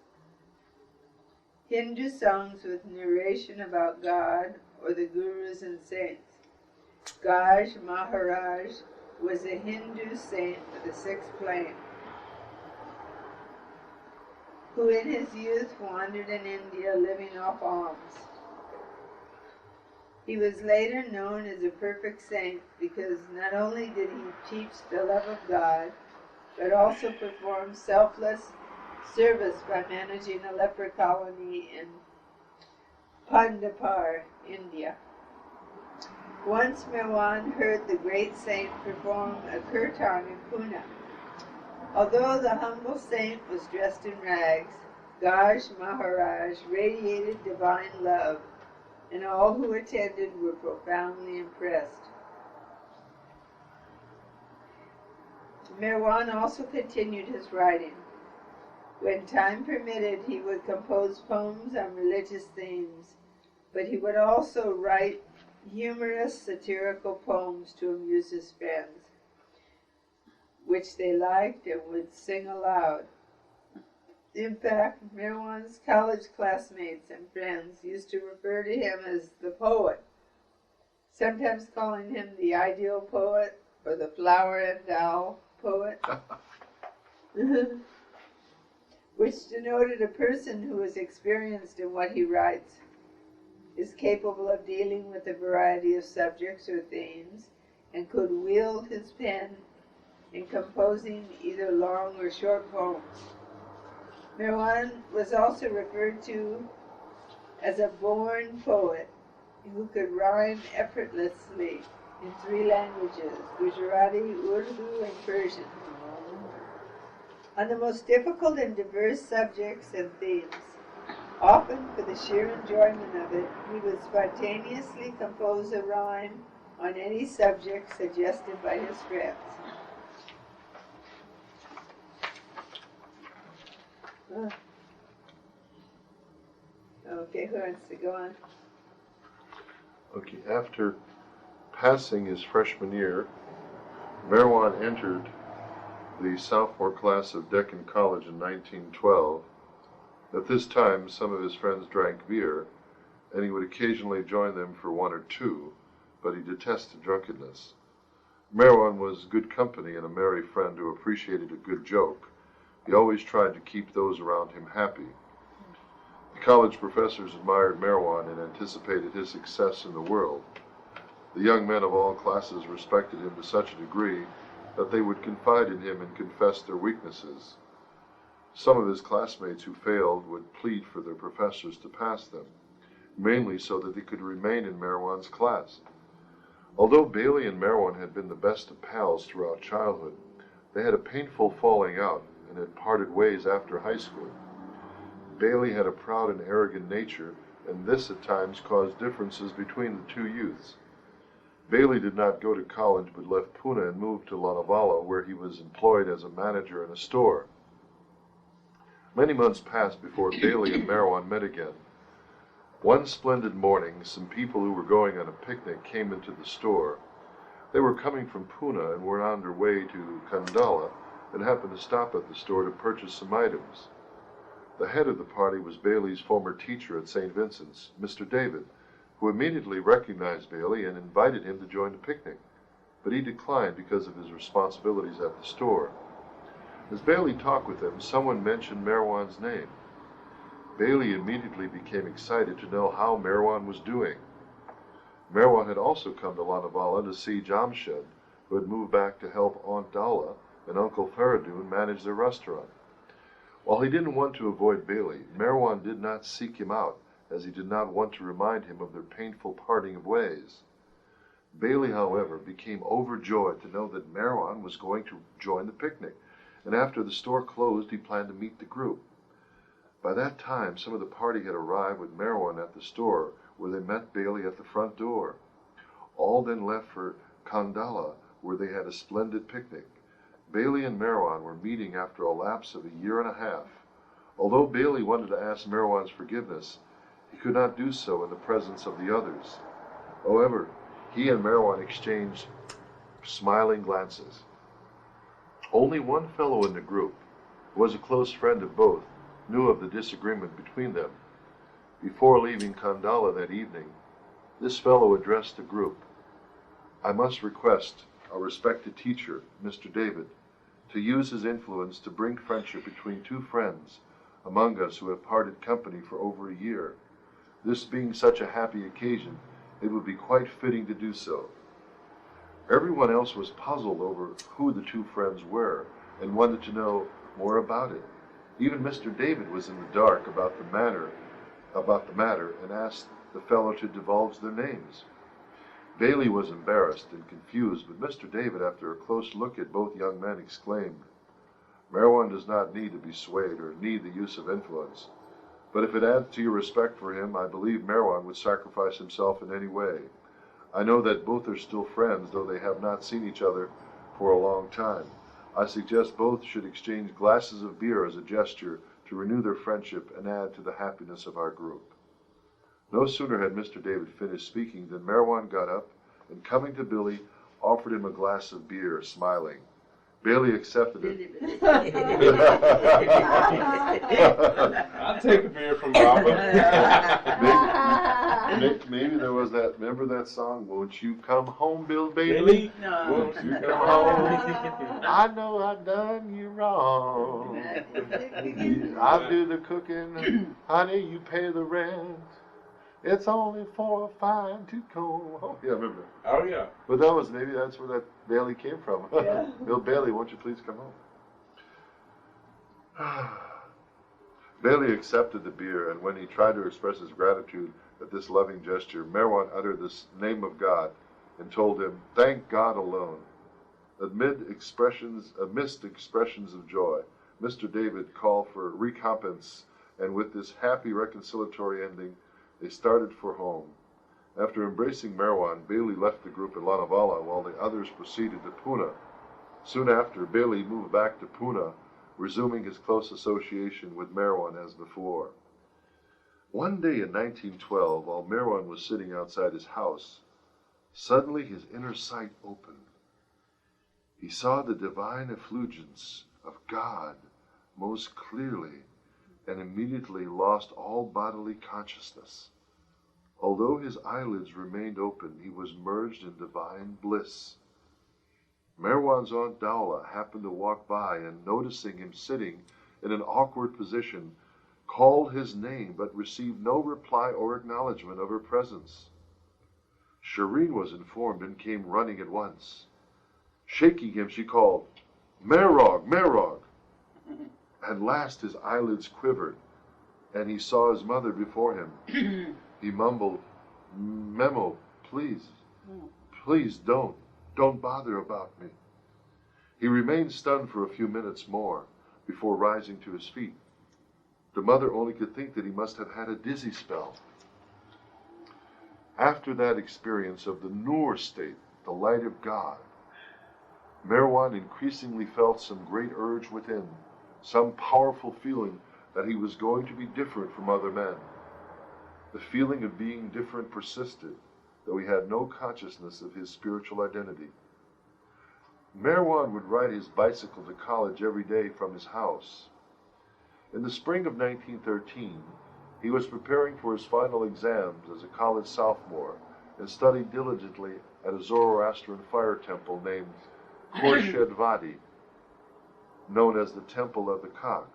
Hindu songs with narration about God or the gurus and saints. Gaj Maharaj was a Hindu saint of the 6th plane, who in his youth wandered in India living off alms. He was later known as a perfect saint because not only did he teach the love of God, but also performed selfless service by managing a leper colony in Pandapar, India. Once Merwan heard the great saint perform a kirtan in Pune. Although the humble saint was dressed in rags, Gaj Maharaj radiated divine love, and all who attended were profoundly impressed. Merwan also continued his writing. When time permitted, he would compose poems on religious themes, but he would also write humorous satirical poems to amuse his friends, which they liked and would sing aloud. In fact, Merwan's college classmates and friends used to refer to him as the poet, sometimes calling him the ideal poet or the flower and doll poet, which denoted a person who is experienced in what he writes, is capable of dealing with a variety of subjects or themes, and could wield his pen in composing either long or short poems. Merwan was also referred to as a born poet who could rhyme effortlessly in 3 languages, Gujarati, Urdu, and Persian, on the most difficult and diverse subjects and themes. Often, for the sheer enjoyment of it, he would spontaneously compose a rhyme on any subject suggested by his friends. Okay, who wants to go on? Okay, after passing his freshman year, Merwan entered the sophomore class of Deccan College in 1912. At this time, some of his friends drank beer, and he would occasionally join them for 1 or 2, but he detested drunkenness. Merwan was good company and a merry friend who appreciated a good joke. He always tried to keep those around him happy. The college professors admired Merwan and anticipated his success in the world. The young men of all classes respected him to such a degree that they would confide in him and confess their weaknesses. Some of his classmates who failed would plead for their professors to pass them, mainly so that they could remain in Merwan's class. Although Bailey and Merwan had been the best of pals throughout childhood, they had a painful falling out and had parted ways after high school. Bailey had a proud and arrogant nature, and this at times caused differences between the 2 youths. Bailey did not go to college but left Pune and moved to Lonavala, where he was employed as a manager in a store. Many months passed before Bailey and Merwan met again. One splendid morning, some people who were going on a picnic came into the store. They were coming from Pune and were on their way to Kandala and happened to stop at the store to purchase some items. The head of the party was Bailey's former teacher at St. Vincent's, Mr. David, who immediately recognized Bailey and invited him to join the picnic, but he declined because of his responsibilities at the store. As Bailey talked with him, someone mentioned Merwan's name. Bailey immediately became excited to know how Merwan was doing. Merwan had also come to Lonavala to see Jamshed, who had moved back to help Aunt Dalla and Uncle Faradun manage their restaurant. While he didn't want to avoid Bailey, Merwan did not seek him out, as he did not want to remind him of their painful parting of ways. Bailey, however, became overjoyed to know that Merwan was going to join the picnic, and after the store closed, he planned to meet the group. By that time, some of the party had arrived with Merwan at the store, where they met Bailey at the front door. All then left for Kandala, where they had a splendid picnic. Bailey and Merwan were meeting after a lapse of 1.5 years. Although Bailey wanted to ask Merwan's forgiveness, he could not do so in the presence of the others. However, he and Merwan exchanged smiling glances. Only one fellow in the group, who was a close friend of both, knew of the disagreement between them. Before leaving Kandala that evening, this fellow addressed the group. "I must request our respected teacher, Mr. David, to use his influence to bring friendship between 2 friends among us who have parted company for over 1 year. This being such a happy occasion, it would be quite fitting to do so." Everyone else was puzzled over who the 2 friends were and wanted to know more about it. Even Mr. David was in the dark about the matter and asked the fellow to divulge their names. Bailey was embarrassed and confused, but Mr. David, after a close look at both young men, exclaimed, "Merwan does not need to be swayed or need the use of influence. But if it adds to your respect for him, I believe Merwan would sacrifice himself in any way. I know that both are still friends, though they have not seen each other for a long time. I suggest both should exchange glasses of beer as a gesture to renew their friendship and add to the happiness of our group." No sooner had Mr. David finished speaking than Merwan got up and, coming to Billy, offered him a glass of beer, smiling. Bailey accepted it. I'll take a beer from Baba. Maybe there was that, remember that song, "Won't you come home, Bill Bailey? Bailey? No. Won't you come home? I know I done you wrong. I'll do the cooking, honey, you pay the rent. It's only for a fine tooth comb." Oh, yeah, I remember. Oh, yeah. But that was, maybe that's where that Bailey came from. Yeah. Bill Bailey, won't you please come home? Bailey accepted the beer, and when he tried to express his gratitude at this loving gesture, Merwan uttered the name of God and told him, "Thank God alone." Amidst expressions of joy, Mr. David called for recompense, and with this happy reconciliatory ending, they started for home. After embracing Merwan, Bailey left the group in Lonavala while the others proceeded to Pune. Soon after, Bailey moved back to Pune, resuming his close association with Merwan as before. One day in 1912, while Merwan was sitting outside his house, suddenly his inner sight opened. He saw the divine effulgence of God most clearly and immediately lost all bodily consciousness. Although his eyelids remained open, he was merged in divine bliss. Merwan's Aunt Dowla happened to walk by and, noticing him sitting in an awkward position, called his name but received no reply or acknowledgement of her presence. Shireen was informed and came running at once. Shaking him, she called, "Merog, Merog!" At last his eyelids quivered, and he saw his mother before him. He mumbled, "Memo, please, please don't bother about me." He remained stunned for a few minutes more before rising to his feet. The mother only could think that he must have had a dizzy spell. After that experience of the Nur state, the light of God, Merwan increasingly felt some great urge within, some powerful feeling that he was going to be different from other men. The feeling of being different persisted, though he had no consciousness of his spiritual identity. Merwan would ride his bicycle to college every day from his house. In the spring of 1913, he was preparing for his final exams as a college sophomore and studied diligently at a Zoroastrian fire temple named Khorshid Vadi, known as the Temple of the Cock.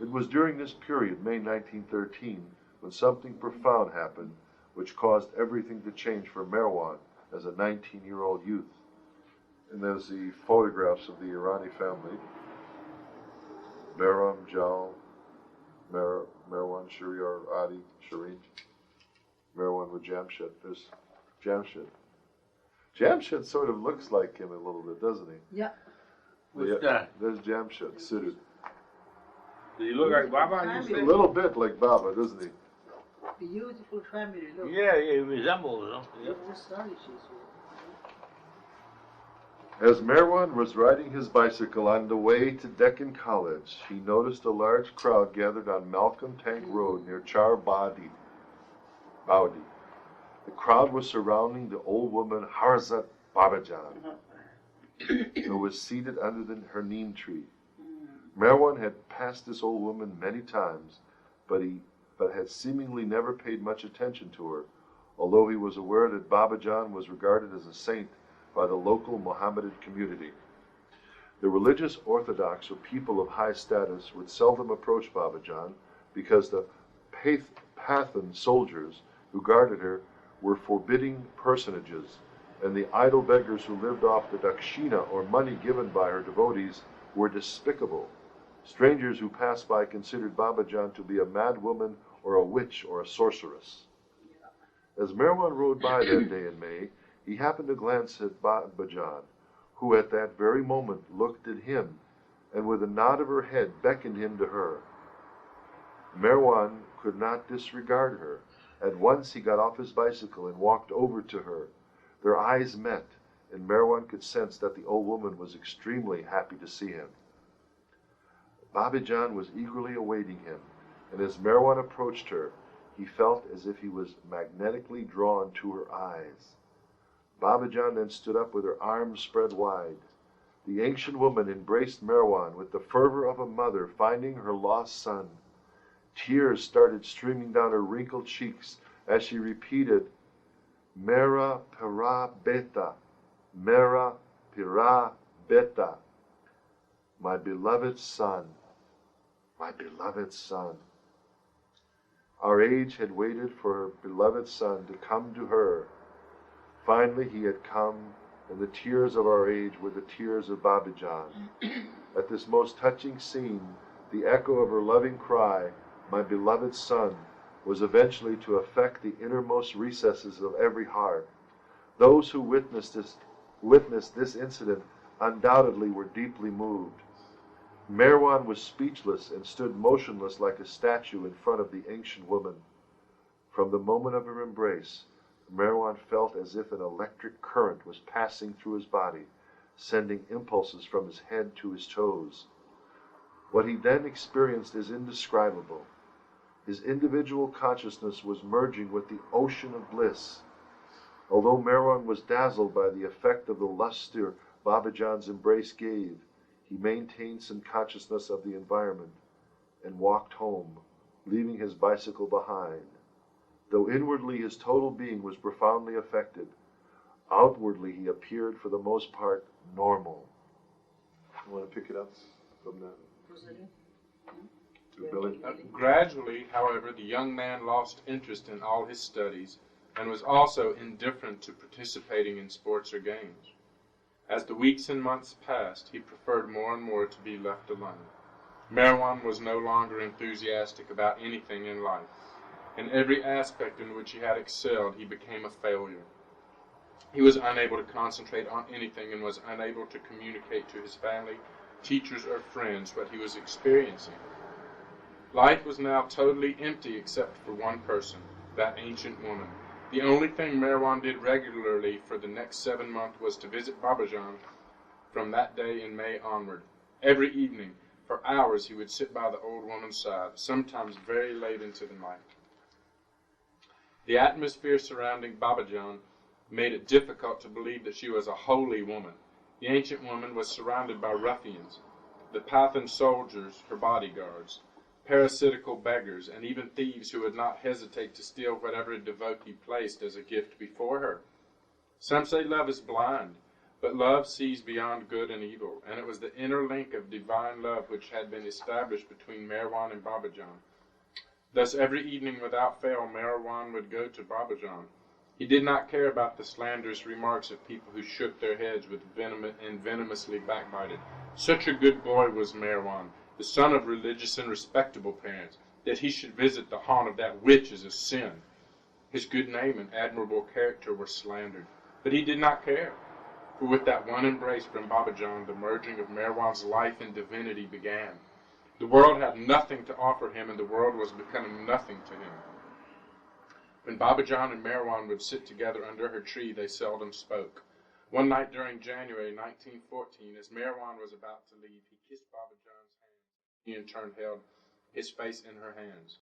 It was during this period, May 1913, when something profound happened which caused everything to change for Merwan as a 19-year-old youth. And there's the photographs of the Irani family. Meram, Jal, Merwan, Shariar, Adi, Shireen. Merwan with Jamshed. There's Jamshed. Jamshed sort of looks like him a little bit, doesn't he? Yeah. Who's that? There's Jamshed, suited. Do you look like Baba? You A say? little bit like Baba, doesn't he? Beautiful family, look. Yeah, it resembles them. Yep. Sorry, she's As Merwan was riding his bicycle on the way to Deccan College, he noticed a large crowd gathered on Malcolm Tank Road near Char Baudi. The crowd was surrounding the old woman Harzat Babajan, who was seated under her neem tree. Merwan had passed this old woman many times, but had seemingly never paid much attention to her, although he was aware that Babajan was regarded as a saint by the local Mohammedan community. The religious Orthodox or people of high status would seldom approach Babajan because the Pathan soldiers who guarded her were forbidding personages, and the idle beggars who lived off the dakshina or money given by her devotees were despicable. Strangers who passed by considered Babajan to be a mad woman or a witch or a sorceress. As Merwan rode by that day in May, he happened to glance at Babajan, who at that very moment looked at him, and with a nod of her head beckoned him to her. Merwan could not disregard her. At once he got off his bicycle and walked over to her. Their eyes met, and Marwan could sense that the old woman was extremely happy to see him. Babajan was eagerly awaiting him, and as Marwan approached her, he felt as if he was magnetically drawn to her eyes. Babajan then stood up with her arms spread wide. The ancient woman embraced Marwan with the fervor of a mother finding her lost son. Tears started streaming down her wrinkled cheeks as she repeated, Mera Pira Beta, Mera Pira Beta, my beloved son, my beloved son. Our age had waited for her beloved son to come to her. Finally he had come, and the tears of our age were the tears of Babajan. At this most touching scene, the echo of her loving cry, my beloved son, was eventually to affect the innermost recesses of every heart. Those who witnessed this incident undoubtedly were deeply moved. Marwan was speechless and stood motionless like a statue in front of the ancient woman. From the moment of her embrace, Marwan felt as if an electric current was passing through his body, sending impulses from his head to his toes. What he then experienced is indescribable. His individual consciousness was merging with the ocean of bliss. Although Marwan was dazzled by the effect of the luster Babajan's embrace gave, he maintained some consciousness of the environment and walked home, leaving his bicycle behind. Though inwardly his total being was profoundly affected, outwardly he appeared for the most part normal. You want to pick it up from that? Billy? Gradually, however, the young man lost interest in all his studies and was also indifferent to participating in sports or games. As the weeks and months passed, he preferred more and more to be left alone. Marwan was no longer enthusiastic about anything in life. In every aspect in which he had excelled, he became a failure. He was unable to concentrate on anything and was unable to communicate to his family, teachers, or friends what he was experiencing. Life was now totally empty except for one person, that ancient woman. The only thing Marwan did regularly for the next 7 months was to visit Babajan from that day in May onward. Every evening, for hours, he would sit by the old woman's side, sometimes very late into the night. The atmosphere surrounding Babajan made it difficult to believe that she was a holy woman. The ancient woman was surrounded by ruffians, the Pathan soldiers, her bodyguards, parasitical beggars, and even thieves who would not hesitate to steal whatever a devotee placed as a gift before her. Some say love is blind, but love sees beyond good and evil, and it was the inner link of divine love which had been established between Marwan and Babajan. Thus every evening without fail Marwan would go to Babajan. He did not care about the slanderous remarks of people who shook their heads with venomously backbited. Such a good boy was Marwan, the son of religious and respectable parents, that he should visit the haunt of that witch is a sin. His good name and admirable character were slandered, but he did not care, for with that one embrace from Babajan, the merging of Marwan's life and divinity began. The world had nothing to offer him, and the world was becoming nothing to him. When Babajan and Marwan would sit together under her tree, they seldom spoke. One night during January 1914, as Marwan was about to leave, he kissed Babajan's hand. He in turn held his face in her hands.